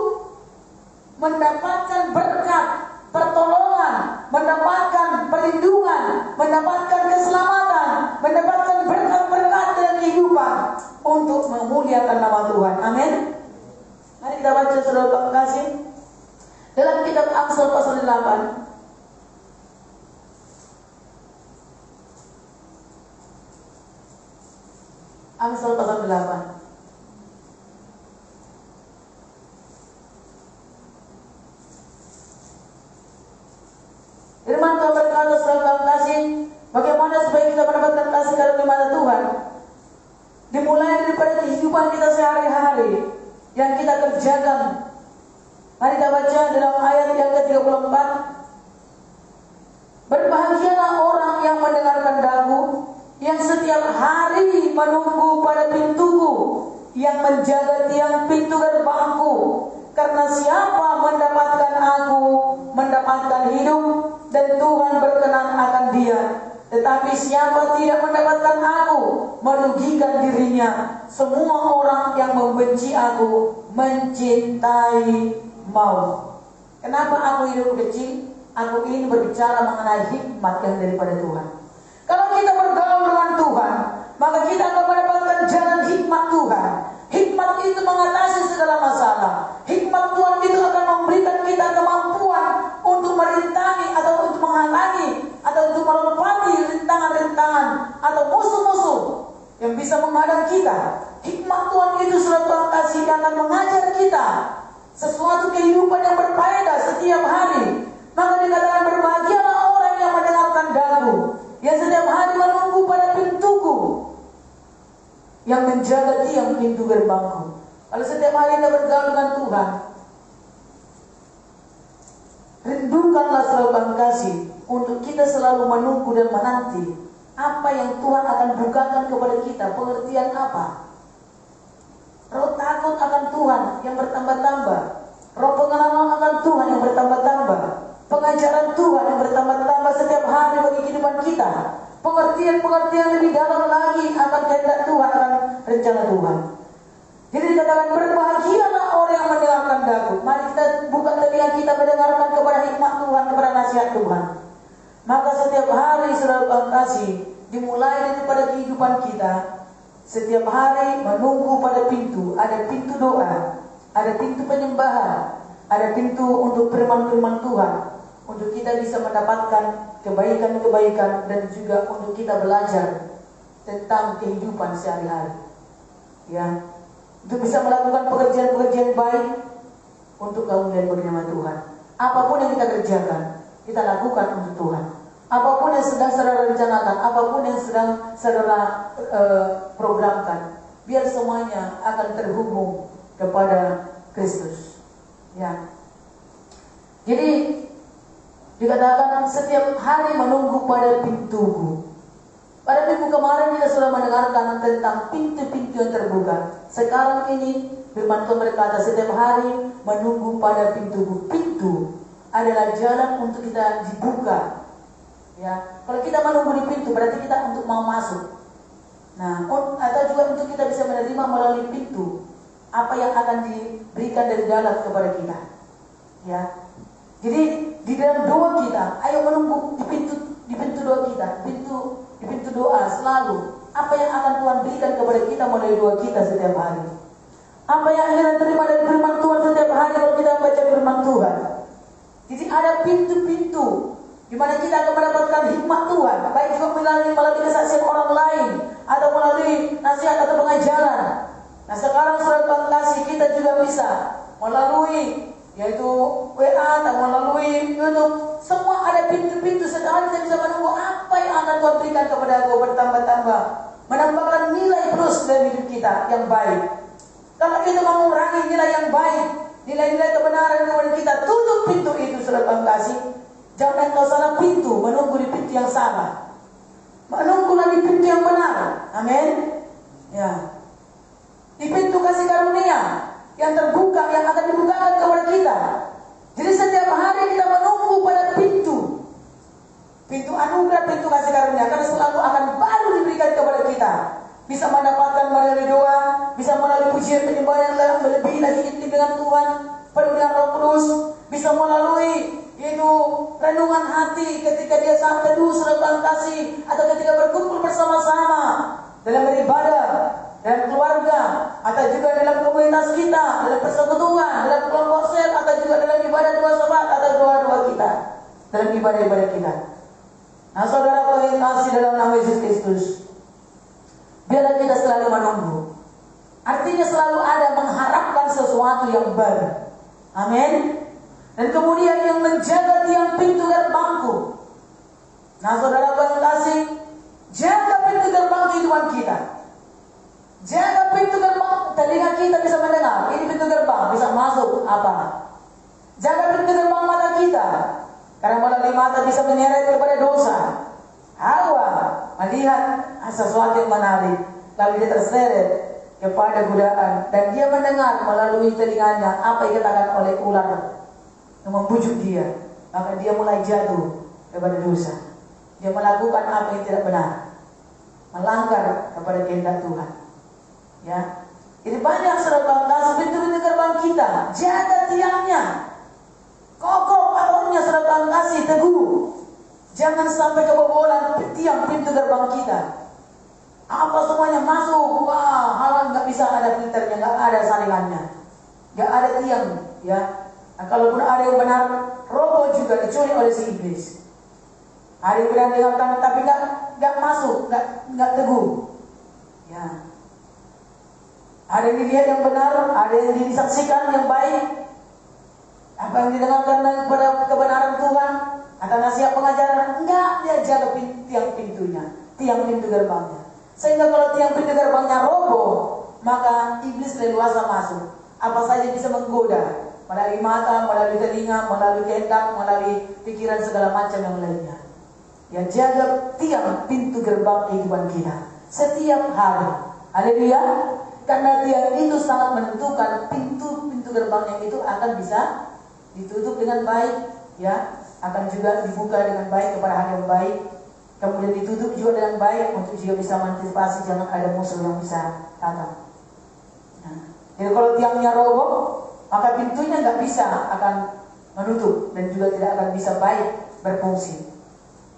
S3: mendapatkan berkat, pertolongan, mendapatkan perlindungan, mendapatkan keselamatan, mendapatkan berkat-berkat dalam kehidupan untuk memuliakan nama Tuhan. Amin. Mari kita baca saudara kasih dalam kitab Amsal pasal 8. Amsal pasal 8. Firman Tuhan berkata, saudara kasih, bagaimana supaya kita mendapatkan kasih karunia mata Tuhan? Dimulai daripada kehidupan kita sehari-hari yang kita kerjakan. Mari kita baca dalam ayat yang ke-34. Berbahagialah orang yang mendengarkan daku, yang setiap hari menunggu pada pintuku, yang menjaga tiang pintu gerbangku. Karena siapa mendapatkan aku, mendapatkan hidup, dan Tuhan berkenan akan dia. Tetapi siapa tidak mendapatkan aku, merugikan dirinya. Semua orang yang membenci aku mencintai maut. Kenapa aku hidup kecil? Aku ingin berbicara mengenai hikmat yang daripada Tuhan. Kalau kita bergaul dengan Tuhan, maka kita akan mendapatkan jalan hikmat Tuhan. Hikmat itu mengatasi segala masalah. Hikmat Tuhan itu akan memberikan kita kemampuan untuk merintangi atau untuk menghalangi atau untuk melompati rintangan-rintangan atau musuh-musuh yang bisa menghadang kita. Hikmat Tuhan itu sudah Tuhan kasih akan mengajar kita sesuatu kehidupan yang berfaedah setiap hari. Maka dikatakan berbahagialah orang yang mendengarkan daku, yang setiap hari menunggu pada pintuku. yang menjaga tiang pintu gerbangku. Kalau setiap hari kita bergaul dengan Tuhan, rindukanlah saudara kasih untuk kita selalu menunggu dan menanti apa yang Tuhan akan bukakan kepada kita. Pengertian apa? Roh takut akan Tuhan yang bertambah-tambah, roh pengalaman akan Tuhan yang bertambah-tambah, pengajaran Tuhan yang bertambah-tambah setiap hari bagi kehidupan kita. Pengertian-pengertian lebih dalam lagi akan kehendak Tuhan, akan rencana Tuhan. Jadi dikatakan berbahagialah orang yang mendengarkan daku. Mari kita buka telinga kita mendengarkan kepada hikmat Tuhan, kepada nasihat Tuhan. Maka setiap hari saudara kasih dimulai daripada kehidupan kita. Setiap hari menunggu pada pintu. Ada pintu doa, ada pintu penyembahan, ada pintu untuk firman-firman Tuhan, untuk kita bisa mendapatkan kebaikan-kebaikan dan juga untuk kita belajar tentang kehidupan sehari-hari. Ya, untuk bisa melakukan pekerjaan-pekerjaan baik untuk kemuliaan bagi nama Tuhan. Apapun yang kita kerjakan, kita lakukan untuk Tuhan. Apapun yang sedang saudara rencanakan, apapun yang sedang saudara programkan, biar semuanya akan terhubung kepada Kristus. Ya. Jadi dikatakan setiap hari menunggu pada pintuku. Pada minggu kemarin kita sudah mendengarkan tentang pintu-pintu yang terbuka. Sekarang ini firman Tuhan berkata setiap hari menunggu pada pintuku. Pintu adalah jalan untuk kita dibuka. Ya, kalau kita menunggu di pintu berarti kita untuk mau masuk. Nah, atau juga untuk kita bisa menerima melalui pintu apa yang akan diberikan dari dalam kepada kita. Ya. Jadi di dalam doa kita, ayo menunggu di pintu doa kita, di pintu doa selalu apa yang akan Tuhan berikan kepada kita melalui doa kita setiap hari. Apa yang kita terima dari firman Tuhan setiap hari kalau kita baca firman Tuhan. Jadi ada pintu-pintu di mana kita akan mendapatkan hikmat Tuhan, baik juga melalui kesaksian orang lain atau melalui nasihat atau pengajaran. Nah sekarang saudara kasih kita juga bisa melalui yaitu WA atau melalui YouTube. Semua ada pintu-pintu. Sekarang kita bisa menunggu apa yang akan Tuhan berikan kepada aku bertambah-tambah, menambahkan nilai terus dalam hidup kita yang baik. Kalau kita mengurangi nilai yang baik, nilai-nilai kebenaran kepada kita, tutup pintu itu saudara kasih. Jangan kau salah pintu, menunggu di pintu yang salah. Menunggu lagi pintu yang benar. Amin. Ya. Di pintu kasih karunia yang terbuka, yang akan dibukakan kepada kita. Jadi setiap hari kita menunggu pada pintu. Pintu anugerah, pintu kasih karunia. Karena selalu akan baru diberikan kepada kita. Bisa mendapatkan melalui doa, bisa melalui pujian penyembahan yang melebihi lagi intim dengan Tuhan, penuh dengan Roh Kudus, bisa melalui itu renungan hati ketika dia saat teduh serta kasih, atau ketika berkumpul bersama-sama dalam beribadah, dalam keluarga, atau juga dalam komunitas kita, dalam persekutuan, dalam kelompok sel, atau juga dalam ibadah doa sabat atau doa-doa kita, dalam ibadah-ibadah kita. Nah saudara yang kasih dalam nama Yesus Kristus, biarlah kita selalu menunggu. Artinya selalu ada mengharapkan sesuatu yang baru. Amin. Dan kemudian yang menjaga tiang pintu gerbangku. Nah saudara yang kasih, jaga pintu gerbang kehidupan kita. Jaga pintu gerbang, telinga kita bisa mendengar. Ini pintu gerbang, bisa masuk apa. Jaga pintu gerbang mata kita, karena melalui mata bisa menyeret kepada dosa. Hawa melihat sesuatu yang menarik, lalu dia terseret kepada godaan, dan dia mendengar melalui telinganya apa yang dikatakan oleh ular yang membujuk dia. Maka dia mulai jatuh kepada dosa. Dia melakukan apa yang tidak benar, melanggar kepada kehendak Tuhan. Ya, jadi banyak saudara kasih pintu-pintu gerbang kita, jaga tiangnya, kokoh patornya saudara kasih, teguh. Jangan sampai kebobolan tiang pintu gerbang kita. Apa semuanya masuk, wah, halang nggak bisa ada filternya, nggak ada saringannya, nggak ada tiang, ya. Nah, kalaupun ada yang benar, roboh juga diculik oleh si iblis. Ada yang benar dengarkan, tapi nggak masuk, nggak teguh. Ya. Ada yang dilihat yang benar, ada yang disaksikan yang baik. Apa yang didengarkan pada kebenaran Tuhan atau nasihat pengajaran, enggak, dia jaga tiang pintunya, tiang pintu gerbangnya. Sehingga kalau tiang pintu gerbangnya roboh, maka iblis leluasa masuk. Apa saja bisa menggoda, melalui mata, melalui telinga, melalui kehendak, melalui pikiran, segala macam yang lainnya. Ya, jaga tiang pintu gerbang kehidupan kita setiap hari. Haleluya. Karena tiang itu sangat menentukan pintu-pintu gerbang yang itu akan bisa ditutup dengan baik, ya, akan juga dibuka dengan baik kepada hari yang baik, kemudian ditutup juga dengan baik untuk juga bisa mengantisipasi jangan ada musuh yang bisa datang. Nah, jadi kalau tiangnya roboh, maka pintunya nggak bisa akan menutup dan juga tidak akan bisa baik berfungsi.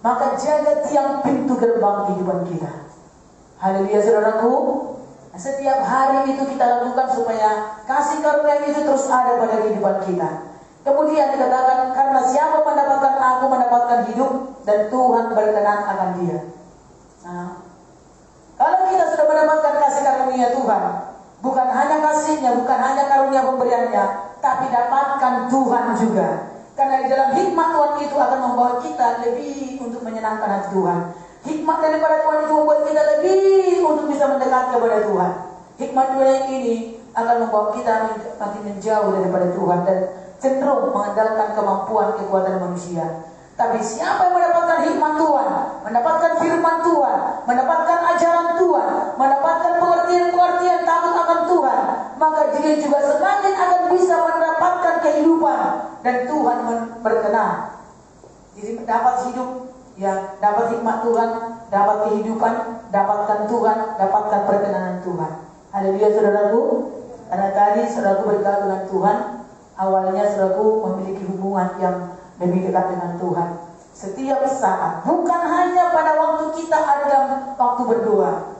S3: Maka jaga tiang pintu gerbang kehidupan kita. Haleluya saudaraku. Setiap hari itu kita lakukan supaya kasih karunia itu terus ada pada kehidupan kita. Kemudian dikatakan, karena siapa mendapatkan aku mendapatkan hidup dan Tuhan berkenan akan dia. Nah, kalau kita sudah mendapatkan kasih karunia Tuhan, bukan hanya kasihnya, bukan hanya karunia pemberiannya, tapi dapatkan Tuhan juga. Karena di dalam hikmat Tuhan itu akan membawa kita lebih untuk menyenangkan hati Tuhan. Hikmat daripada Tuhan itu membuat kita lebih untuk bisa mendekat kepada Tuhan. Hikmat dunia ini akan membawa kita makin menjauh daripada Tuhan dan cenderung mengandalkan kemampuan kekuatan manusia. Tapi siapa yang mendapatkan hikmat Tuhan, mendapatkan firman Tuhan, mendapatkan ajaran Tuhan, mendapatkan pengertian-pengertian takut akan Tuhan, maka dia juga semakin akan bisa mendapatkan kehidupan dan Tuhan berkenan. Jadi dapat hidup, ya, dapat hikmat Tuhan, dapat kehidupan, dapatkan Tuhan, dapatkan perkenanan Tuhan. Haleluya saudaraku. Karena tadi saudaraku berdekat dengan Tuhan, awalnya saudaraku memiliki hubungan yang lebih dekat dengan Tuhan setiap saat, bukan hanya pada waktu kita ada dalam waktu berdoa.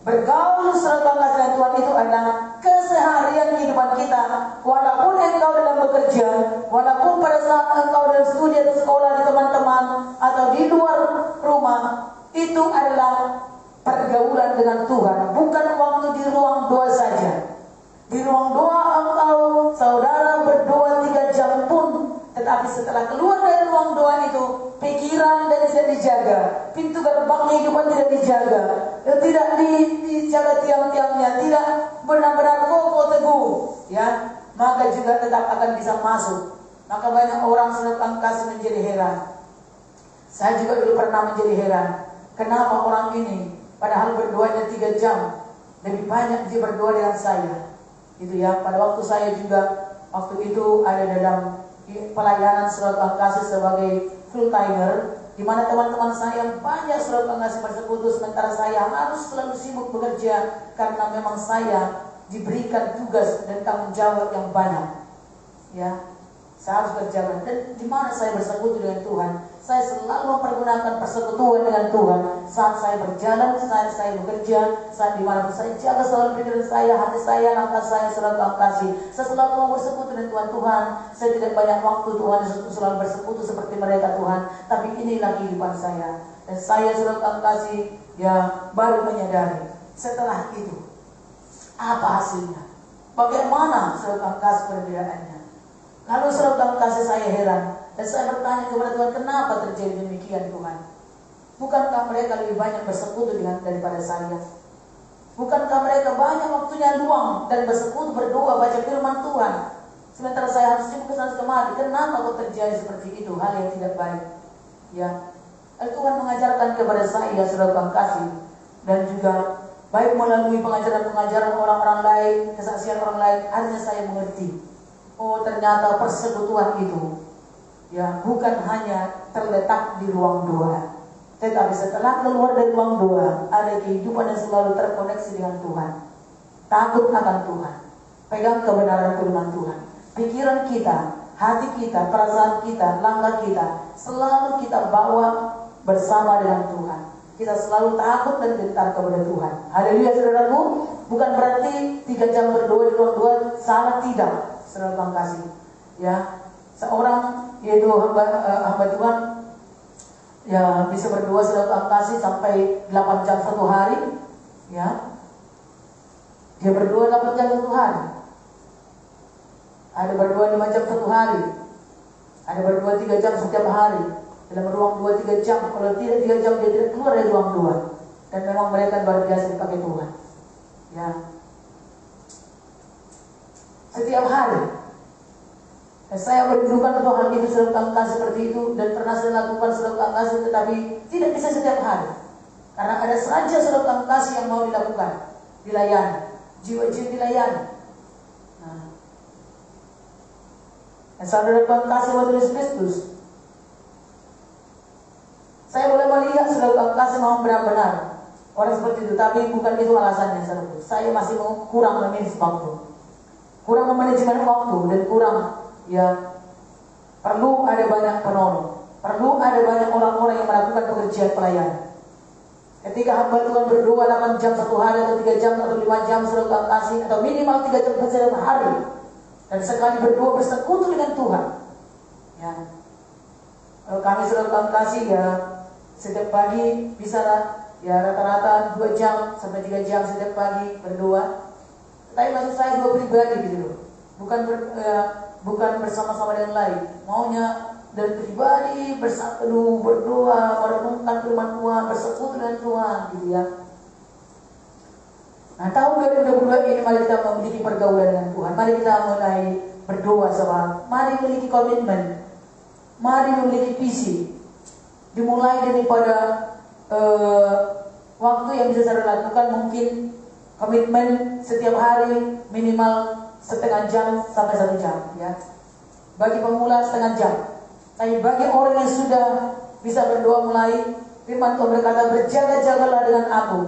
S3: Bergaul serta kasih Tuhan itu adalah keseharian kehidupan kita. Walaupun engkau dalam bekerja, walaupun pada saat engkau dalam studi atau sekolah di teman-teman atau di luar rumah, itu adalah pergaulan dengan Tuhan, bukan waktu di ruang doa saja. Di ruang doa engkau saudara berdoa 3 jam pun, tetapi setelah keluar dari ruang doa itu, pikiran dan tidak dijaga, pintu gerbang kehidupan tidak dijaga, tidak dijaga tiang-tiangnya, tidak benar-benar kokoh teguh, ya, maka juga tetap akan bisa masuk. Maka banyak orang sedang kasih menjadi heran. Saya juga dulu pernah menjadi heran, kenapa orang ini padahal berdoanya 3 jam lebih banyak dia berdoa dengan saya. Itu ya, pada waktu saya juga waktu itu ada dalam pelayanan surat kasih sebagai full timer, di mana teman-teman saya banyak surat kasih bersekutu, sementara saya harus selalu sibuk bekerja karena memang saya diberikan tugas dan tanggung jawab yang banyak. Ya, saya harus kerjakan. Dan di mana saya bersekutu dengan Tuhan, saya selalu mempergunakan persekutuan dengan Tuhan. Saat saya berjalan, saat saya bekerja, saat dimana saya jaga selalu pikiran saya, hati saya, langkah saya selalu kasih. Saya selalu mau bersekutu dengan Tuhan. Saya tidak banyak waktu Tuhan selalu bersekutu seperti mereka Tuhan. Tapi inilah kehidupan saya. Dan saya selalu kasih, ya, baru menyadari setelah itu apa hasilnya, bagaimana selalu kasih perbedaannya. Lalu selalu kasih saya heran. Dan saya bertanya kepada Tuhan, kenapa terjadi demikian Tuhan? Bukankah mereka lebih banyak bersekutu daripada saya? Bukankah mereka banyak waktunya luang dan bersekutu berdoa baca firman Tuhan? Sementara saya harus sibuk kesana kemari. Kenapa kok terjadi seperti itu? Hal yang tidak baik. Ya, Tuhan mengajarkan kepada saya saudara kasih, dan juga baik melalui pengajaran-pengajaran orang-orang lain, kesaksian orang lain, akhirnya saya mengerti. Oh, ternyata persekutuan itu, ya, bukan hanya terletak di ruang doa, tetapi setelah keluar dari ruang doa, ada kehidupan yang selalu terkoneksi dengan Tuhan. Takut akan Tuhan, pegang kebenaran firman Tuhan. Pikiran kita, hati kita, perasaan kita, langkah kita, selalu kita bawa bersama dengan Tuhan. Kita selalu takut dan gentar kepada Tuhan. Haleluya saudaraku. Bukan berarti 3 jam berdoa di ruang doa salah, tidak. Saudara kasih, ya, seorang yaitu hamba Tuhan, ya, bisa berdoa saudara kasih sampai 8 jam satu hari, ya. Dia berdoa 8 jam satu hari. Ada berdoa 5 jam satu hari. Ada berdoa 3 jam setiap hari. Dalam ruang doa 3 jam. Kalau tidak 3 jam dia tidak keluar dari ruang doa. Dan memang mereka luar biasa dipakai Tuhan. Ya. setiap hari. Dan saya merindukan untuk hal itu, saudara kasih seperti itu, dan pernah saya lakukan saudara kasih, tetapi tidak bisa setiap hari. Karena ada saja saudara kasih yang mau dilakukan, dilayani, jiwa-jiwa dilayani. Nah, dan saudara kasih waktu Yesus Kristus, saya boleh melihat saudara kasih mau benar-benar orang seperti itu, tapi bukan itu alasannya, saudara. Saya masih mau kurang memanage waktu, kurang memanajemen waktu, dan kurang, ya, perlu ada banyak penolong, perlu ada banyak orang-orang yang melakukan pekerjaan pelayanan. Ketika hamba Tuhan berdoa 8 jam satu hari, atau 3 jam, atau 5 jam saudara kasih, atau minimal 3 jam setiap hari, dan sekali berdoa bersekutu dengan Tuhan, ya, kalau kami saudara kasih, ya, setiap pagi bisa, ya, rata-rata 2 jam sampai 3 jam setiap pagi berdoa. Tapi maksud saya dua pribadi gitu loh, bukan bersama-sama dengan lain. Maunya dari pribadi bersatu berdoa, merenungkan firman Tuhan, bersekutu dengan Tuhan, gitu ya. Nah, tahun 2022 ini mari kita memiliki pergaulan dengan Tuhan. Mari kita mulai berdoa sama, mari memiliki komitmen, mari memiliki visi. Dimulai daripada waktu yang bisa saya lakukan, mungkin komitmen setiap hari minimal setengah jam sampai 1 jam, ya. Bagi pemula setengah jam. Tapi bagi orang yang sudah bisa berdoa mulai, firman Tuhan berkata, berjaga-jagalah dengan aku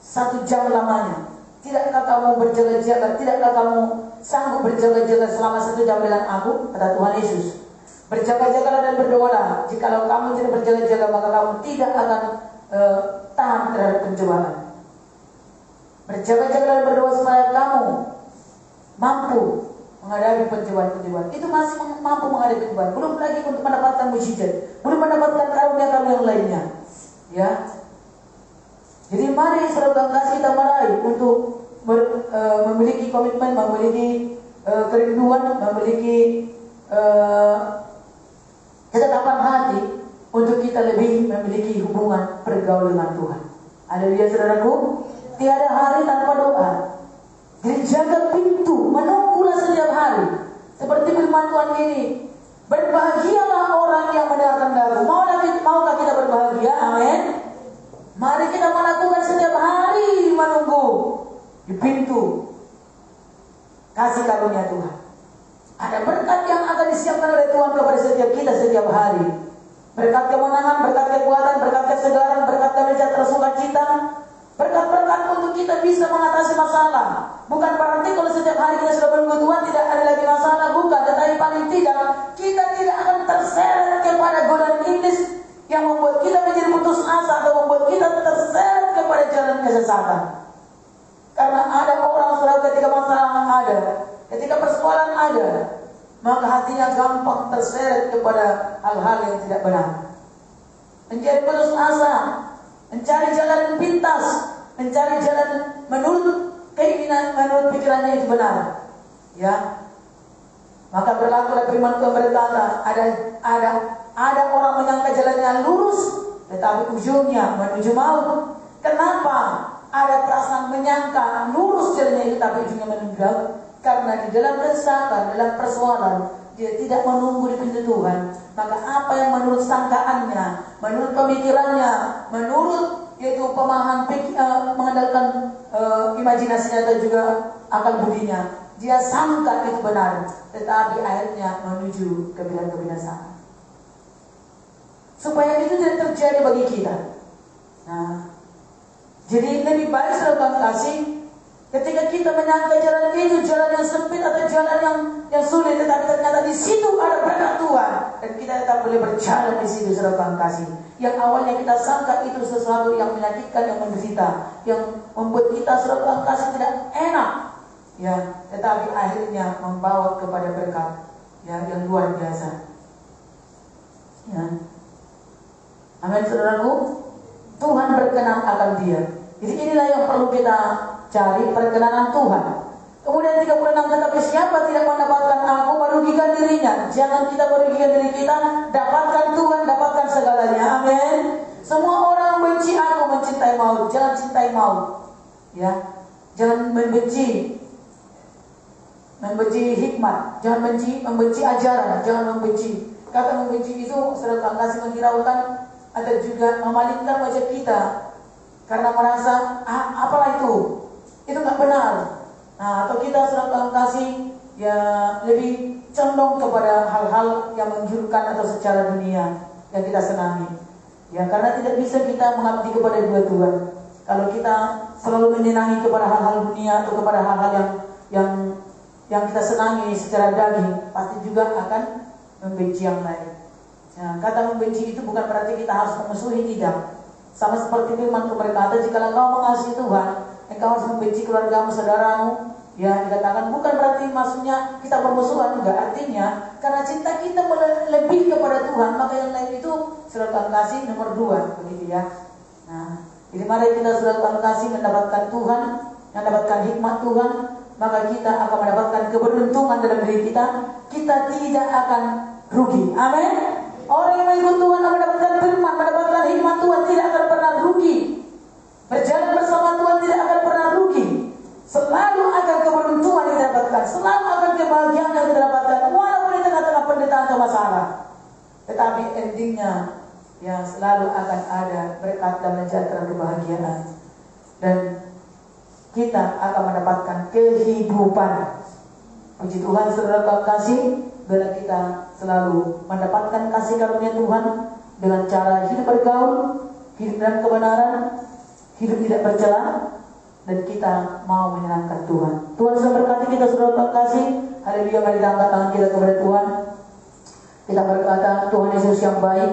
S3: 1 jam lamanya. Tidakkah kamu berjaga-jaga? Tidakkah kamu sanggup berjaga-jaga selama 1 jam dengan aku? Kata Tuhan Yesus. Berjaga-jagalah dan berdoalah. Jikalau kamu tidak berjaga-jaga, maka kamu tidak akan tahan terhadap pencobaan. Berjaga-jagalah dan berdoa supaya kamu mampu menghadapi pencobaan-pencobaan. Itu masih mampu menghadapi pencobaan. Belum lagi untuk mendapatkan mujizat, belum mendapatkan karunia-karunia yang lainnya. Ya. Jadi mari saudara kasih kita meraih untuk memiliki komitmen, memiliki kerinduan, memiliki ketetapan hati untuk kita lebih memiliki hubungan pergaulan dengan Tuhan. Haleluya saudaraku. Tiada hari tanpa doa. Jadi jaga pintu, menunggulah setiap hari. Seperti firman Tuhan ini, berbahagialah orang yang mendengarkan daku. Maukah kita berbahagia? Amin. Mari kita melakukan setiap hari menunggu di pintu kasih karunia Tuhan. Ada berkat yang akan disiapkan oleh Tuhan kepada setiap kita setiap hari. Berkat kemenangan, berkat kekuatan, berkat kesegaran, berkat damai sejahtera, sukacita. Berkat-berkat untuk kita bisa mengatasi masalah. Bukan berarti kalau setiap hari kita sudah menunggu Tuhan tidak ada lagi masalah, bukan. Tetapi paling tidak kita tidak akan terseret kepada godaan iblis yang membuat kita menjadi putus asa atau membuat kita terseret kepada jalan kesesatan. Karena ada orang saudara ketika masalah ada, ketika persoalan ada, maka hatinya gampang terseret kepada hal-hal yang tidak benar. Menjadi putus asa, mencari jalan pintas, mencari jalan menurut keinginan, menurut pikirannya itu benar. Ya. Maka berlakulah firman Tuhan berkata, ada orang menyangka jalannya lurus, tetapi ujungnya menuju maut. Kenapa? Ada perasaan menyangka lurus jalannya itu, tapi ujungnya menuju. Karena di dalam keresahan, dalam persoalan, dia tidak menunggu di pintu Tuhan. Maka apa yang menurut sangkaannya, menurut pemikirannya, menurut yaitu pemahaman mengandalkan imajinasinya atau juga akal budinya, dia sangka itu benar, tetapi akhirnya menuju kebinasaan. Supaya itu tidak terjadi bagi kita. Nah, jadi lebih baik saudara kasih, ketika kita menyangka jalan itu jalan yang sempit atau jalan yang sulit, tetapi ternyata di situ ada berkat Tuhan dan kita tetap boleh berjalan di situ saudara kasih. Yang awalnya kita sangka itu sesuatu yang menyakitkan, yang menderita, yang membuat kita saudara kasih tidak enak, ya, tetapi akhirnya membawa kepada berkat yang luar biasa. Ya. Amin saudaraku. Tuhan berkenan akan dia. Jadi inilah yang perlu kita cari, perkenanan Tuhan. Kemudian 36, tetapi siapa tidak mendapatkan aku merugikan dirinya. Jangan kita merugikan diri kita, dapatkan Tuhan, dapatkan segalanya. Amin. Semua orang benci aku, mencintai maut. Jangan cintai maut. Ya. Jangan membenci. membenci hikmat, jangan membenci ajaran, jangan membenci. Kata membenci itu saudara kasih menghiraukan atau juga memalingkan wajah kita karena merasa apalah itu nggak benar. Nah, atau kita saudara kasih ya lebih condong kepada hal-hal yang menggiurkan atau secara dunia yang kita senangi. Ya, karena tidak bisa kita mengabdi kepada dua Tuhan. Kalau kita selalu menyenangi kepada hal-hal dunia atau kepada hal-hal yang kita senangi secara daging, pasti juga akan membenci yang lain. Nah, kata membenci itu bukan berarti kita harus memusuhi, tidak. Sama seperti firman Tuhan berkata, jika engkau mengasihi Tuhan, engkau harus membenci keluargamu, saudaramu. Ya, dikatakan bukan berarti maksudnya kita bermusuhan, enggak. Artinya karena cinta kita lebih kepada Tuhan, maka yang lain itu saudara kasih nomor 2, begitu ya. Nah, jadi mari kita saudara kasih mendapatkan Tuhan, mendapatkan hikmat Tuhan, maka kita akan mendapatkan keberuntungan dalam diri kita. Kita tidak akan rugi. Amin. Orang yang mengikut Tuhan akan mendapatkan firman, mendapatkan hikmat Tuhan, tidak akan pernah rugi. Berjalan bersama Tuhan tidak akan pernah rugi. Selalu akan keberuntungan yang didapatkan, selalu akan kebahagiaan yang didapatkan, walaupun di tengah-tengah penderitaan atau masalah. Tetapi endingnya yang selalu akan ada berkat dan sejahtera kebahagiaan, dan kita akan mendapatkan kehidupan. Puji Tuhan saudara kasih, bila kita selalu mendapatkan kasih karunia Tuhan dengan cara hidup bergaul, hidup dalam kebenaran, hidup tidak bercela, dan kita mau menyenangkan Tuhan. Tuhan sudah berkati kita saudara kasih. Haleluya, mari kita angkat tangan kita kepada Tuhan. Kita berkata, Tuhan Yesus yang baik,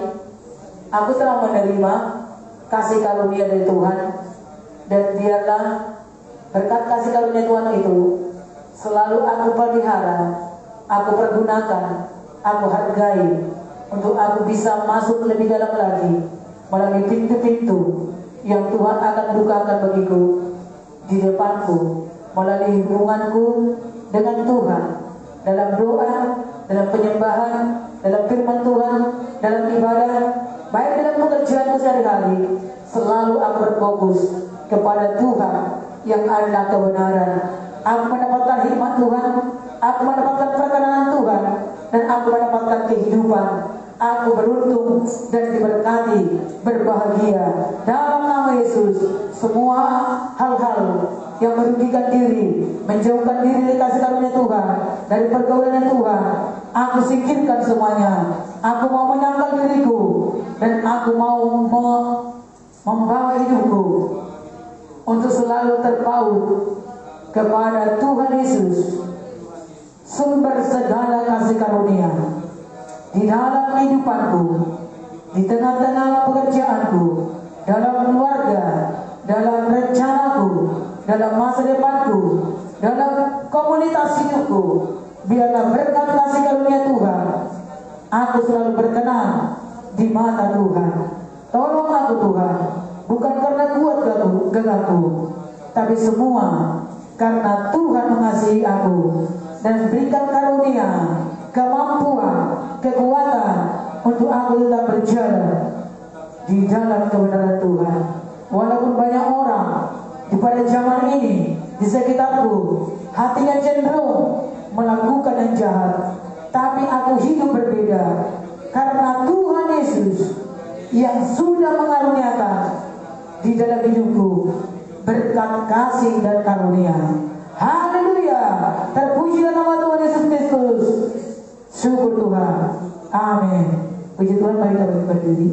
S3: aku telah menerima kasih karunia dari Tuhan, dan biarlah berkat kasih karunia Tuhan itu selalu aku pelihara, aku pergunakan, aku hargai untuk aku bisa masuk lebih dalam lagi melalui pintu-pintu yang Tuhan akan bukakan bagiku di depanku, melalui hubunganku dengan Tuhan, dalam doa, dalam penyembahan, dalam firman Tuhan, dalam ibadah, baik dalam pekerjaanku sehari-hari. Selalu aku berfokus kepada Tuhan yang adalah kebenaran. Aku mendapatkan hikmat Tuhan, aku mendapatkan perkenanan Tuhan, dan aku mendapatkan kehidupan. Aku beruntung dan diberkati, berbahagia dalam nama Yesus. Semua hal-hal yang merugikan diri, menjauhkan diri dari kasih karunia Tuhan, dari pergaulan Tuhan, aku singkirkan semuanya. Aku mau menyangkal diriku, dan aku mau membawa hidupku untuk selalu terpaut kepada Tuhan Yesus, sumber segala kasih karunia. Di dalam kehidupanku, di tengah-tengah pekerjaanku, dalam keluarga, dalam rencanaku, dalam masa depanku, dalam komunitas hidupku, biarlah berkat kasih karunia Tuhan aku selalu berkenan di mata Tuhan. Tolong aku Tuhan, bukan karena kuat gagahku, tapi semua karena Tuhan mengasihi aku dan berikan karunia, kemampuan, kekuatan untuk aku tetap berjalan di dalam kebenaran Tuhan. Walaupun banyak orang di pada zaman ini di sekitarku hatinya cenderung melakukan yang jahat, tapi aku hidup berbeda karena Tuhan Yesus yang sudah mengaruniakan di dalam hidupku berkat kasih dan karunia. Haleluya, terpujilah nama Tuhan Yesus Kristus. Syukur Tuhan. Amin. Puji Tuhan, mari kita berdiri.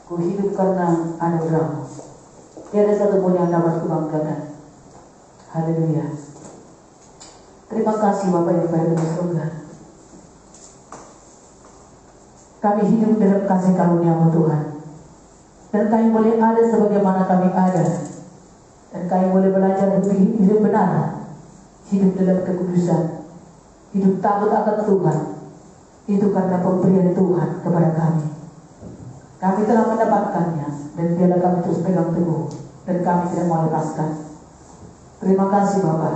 S3: Ku hidup karena anugerah-Mu. Tiada satu pun yang dapat kubanggakan. Haleluya. Terima kasih Bapa yang baik di surga. Kami hidup dalam kasih karunia-Mu Tuhan. Dan kami boleh ada sebagaimana kami ada. Dan kami boleh belajar hidup benar, hidup dalam kekudusan, hidup takut akan Tuhan. Itu karena pemberian Tuhan kepada kami. Kami telah mendapatkannya, dan biarlah kami terus pegang teguh, dan kami tidak mau lepaskan. Terima kasih Bapa.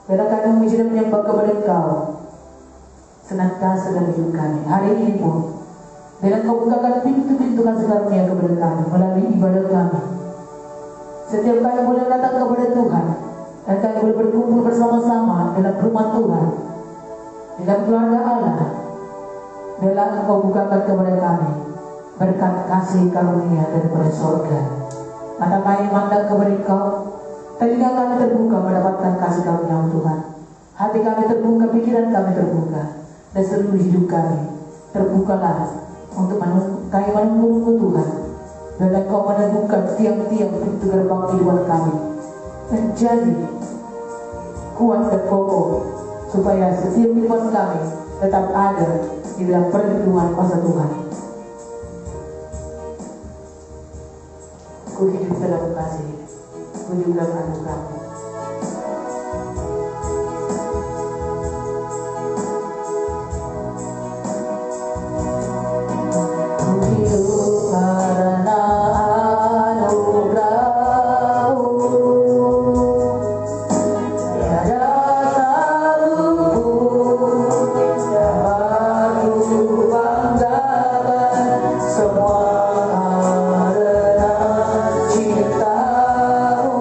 S3: Biarlah kami memuji dan menyembah kepada Engkau senantiasa dalam hidup kami. Hari ini pun, bila Kau bukakan pintu-pintu kasih karunia kepada kami melalui ibadah kami. Setiap kali boleh datang kepada Tuhan, dan kami boleh berkumpul bersama-sama dalam rumah Tuhan, dalam keluarga Allah. Bila Engkau bukakan kepada kami berkat kasih karunia daripada surga. Mata kami mandang kepada Engkau, telinga kami terbuka mendapatkan kasih karunia Tuhan. Hati kami terbuka, pikiran kami terbuka, dan seluruh hidup kami terbukalah untuk kami menunggu Tuhan. Bila Kau meneguhkan tiang-tiang pintu gerbang kehidupan kami menjadi kuat dan kokoh, supaya setiap kehidupan kami tetap ada di dalam perlindungan kuasa Tuhan. Ku hidup dalam kasih, ku hidup dalam anugerah-Mu. Ku hidup karena anugerah-Mu. Tiada satu pun dapat ku banggakan, semua karena cinta-Mu.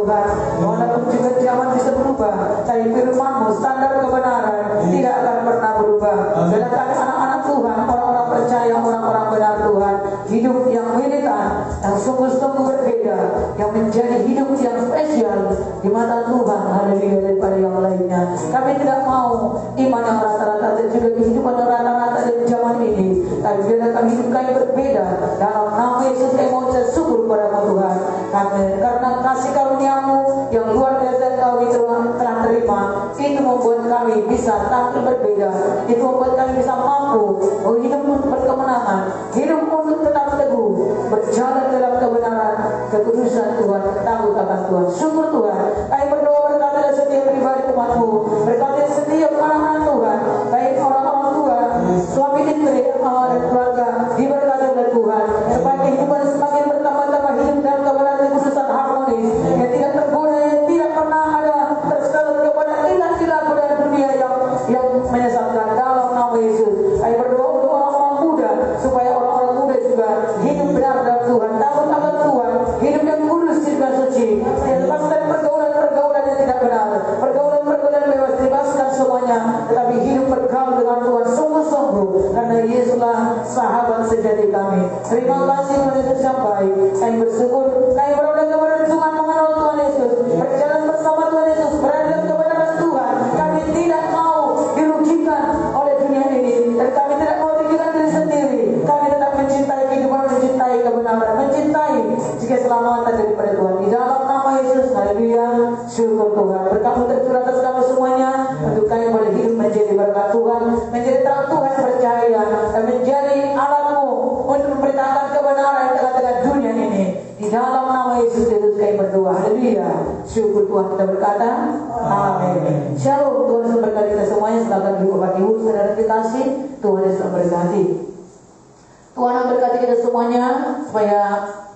S3: Tuhan. Walaupun juga zaman bisa berubah, tapi firman-Mu, standar kebenaran tidak akan pernah berubah. Sedangkan anak-anak Tuhan, orang-orang percaya, orang-orang benar Tuhan, hidup yang militan, yang sungguh-sungguh berbeda, yang menjadi hidup yang spesial di mata Tuhan, haleluya, daripada yang lainnya. Kami tidak mau iman yang rata-rata dan juga kehidupan yang rata-rata di zaman ini, tapi bila kami hidup kami berbeda. Dalam nama Yesus kami mau syukur kepada-Mu Tuhan. Kami, karena kasih karunia-Mu yang luar biasa kami telah terima, itu membuat kami bisa tampil berbeda. Itu membuat kami bisa mampu hidup untuk berkemenangan, hidup untuk tetap teguh, berjalan dalam kebenaran, kekudusan Tuhan, takut akan Tuhan. Syukur Tuhan. Kami berdoa berkati setiap pribadi umat-Mu, berkati setiap anak-anak Tuhan, baik orang-orang tua, suami istri, dan keluarga, diberkati oleh Tuhan, supaya kehidupan semakin bertambah-tambah hidup dalam kebenaran kekhususan harmonis, yang tidak tergoda, yang tidak pernah ada terselut kepada ilah-ilah budaya dunia yang menyesatkan. Dalam nama Yesus, kami berdoa untuk orang-orang muda, supaya orang-orang muda juga hidup benar dalam Tuhan, takut akan Tuhan, hidup yang kudus, hidup yang suci, lepas dari pergaulan-pergaulan yang tidak benar, pergaulan-pergaulan bebas, dibebaskan semuanya, tetapi hidup bergaul dengan Tuhan sungguh-sungguh, karena Yesuslah sahabat sejati kami. Terima kasih Tuhan Yesus yang baik. Kami bersyukur, kami berdoa kepada Tuhan, mengenal Tuhan Yesus, berjalan bersama Tuhan Yesus, berada dalam kebenaran Tuhan. Kami tidak mau dirugikan oleh dunia ini, dan kami tidak mau dirugikan diri sendiri. Kami tetap mencintai kehidupan, mencintai kebenaran, mencintai jika keselamatan daripada Tuhan. Di dalam nama Yesus, haleluya, syukur Tuhan. Berkat-Mu tercurah atas kami semuanya, untuk kami boleh hidup menjadi berkat Tuhan, menjadi terang Tuhan bercahaya, dan menjadi alat-Mu untuk memberitakan kebenaran di tengah-tengah dunia ini. Di dalam nama Yesus kami berdoa, haleluya, syukur Tuhan. Kita berkata amin. Shalom. Tuhan Yesus berkati kita semuanya. Silakan Bapak Ibu saudara dikasih. Tuhan Yesus memberkati. Tuhan memberkati kita semuanya, supaya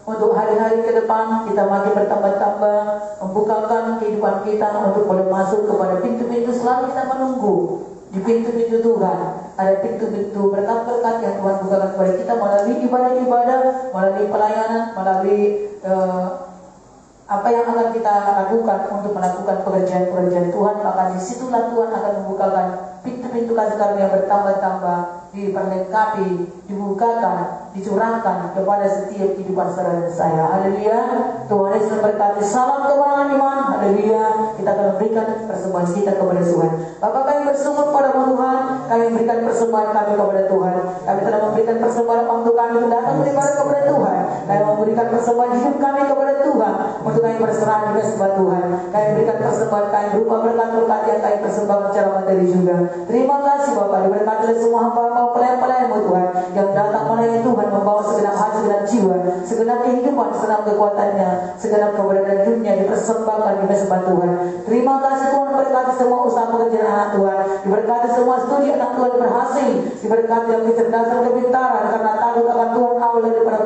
S3: untuk hari-hari ke depan kita makin bertambah-tambah, membukakan kehidupan kita untuk boleh masuk kepada pintu-pintu. Selalu kita menunggu di pintu-pintu Tuhan. Ada pintu-pintu berkat-berkat yang Tuhan bukakan kepada kita melalui ibadah-ibadah, melalui pelayanan, melalui apa yang akan kita lakukan untuk melakukan pekerjaan-pekerjaan Tuhan. Maka disitulah Tuhan akan membukakan pintu-pintu kasih karunia yang bertambah-tambah, diperlengkapi, dibukakan, dicurahkan kepada setiap kehidupan saudara dan saya. Haleluya. Tuhan Yesus memberkati. Salam kemenangan iman. Haleluya. Kita akan memberikan persembahan kita kepada Tuhan. Bapak, kami bersyukur kepada Tuhan. Kami memberikan persembahan kami kepada Tuhan. Kami telah memberikan persembahan waktu kami untuk datang beribadah kepada Tuhan. Kami memberikan persembahan hidup kami kepada Tuhan, untuk kami berserah dengan sembah Tuhan. Kami berikan persembahan kami berupa berkat-berkat yang kami persembahkan secara materi juga. Terima kasih Bapak, diberkati oleh semua hamba-hamba pelayan-pelayan-Mu Tuhan, yang datang melayani Tuhan, membawa segenap hati, segenap jiwa, segenap kehidupan, segenap kekuatannya, segenap keberadaan hidupnya dipersembahkan di mesbah Tuhan. Terima kasih Tuhan, berkati semua usaha pekerjaan anak Tuhan, diberkati semua studi anak Tuhan berhasil, diberkati dalam kecerdasan, kepintaran, karena takut akan Tuhan awal daripada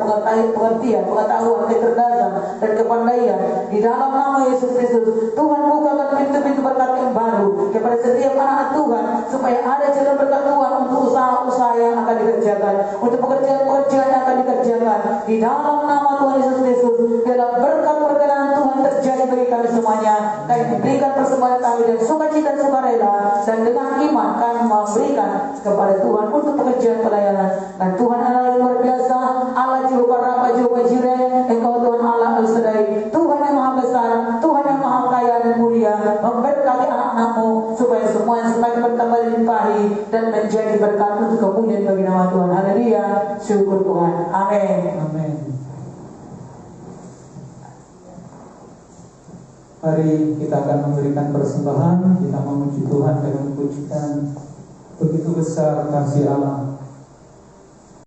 S3: pengertian, pengetahuan, kecerdasan, dan kepandaian. Di dalam nama Yesus Kristus, Tuhan bukakan pintu-pintu berkat yang baru kepada setiap anak Tuhan, supaya ada jalan berkat Tuhan untuk usaha-usaha yang akan dikerjakan, untuk pekerjaan-pekerjaan yang akan dikerjakan. Di dalam nama Tuhan Yesus Kristus, dalam berkat perkenan Tuhan terjadi bagi kami semuanya. Kami memberikan persembahan kami dan sukacita dan sukarela, dan dengan iman kami memberikan kepada Tuhan untuk pekerjaan pelayanan. Dan Tuhan Allah yang luar biasa, Allah Jehovah Rafa, Jehovah Jireh, Engkau Tuhan Allah Al-Shaddai, Tuhan yang maha besar, Tuhan yang maha kaya dan mulia, memberkati anak-anak-Mu, supaya semua yang semakin bertambah dilimpahi dan menjadi berkat untuk kemuliaan bagi nama Tuhan. Haleluya, syukur Tuhan. Amin.
S1: Amin. Mari kita akan memberikan persembahan. Kita memuji Tuhan dengan pujian. Begitu besar kasih Allah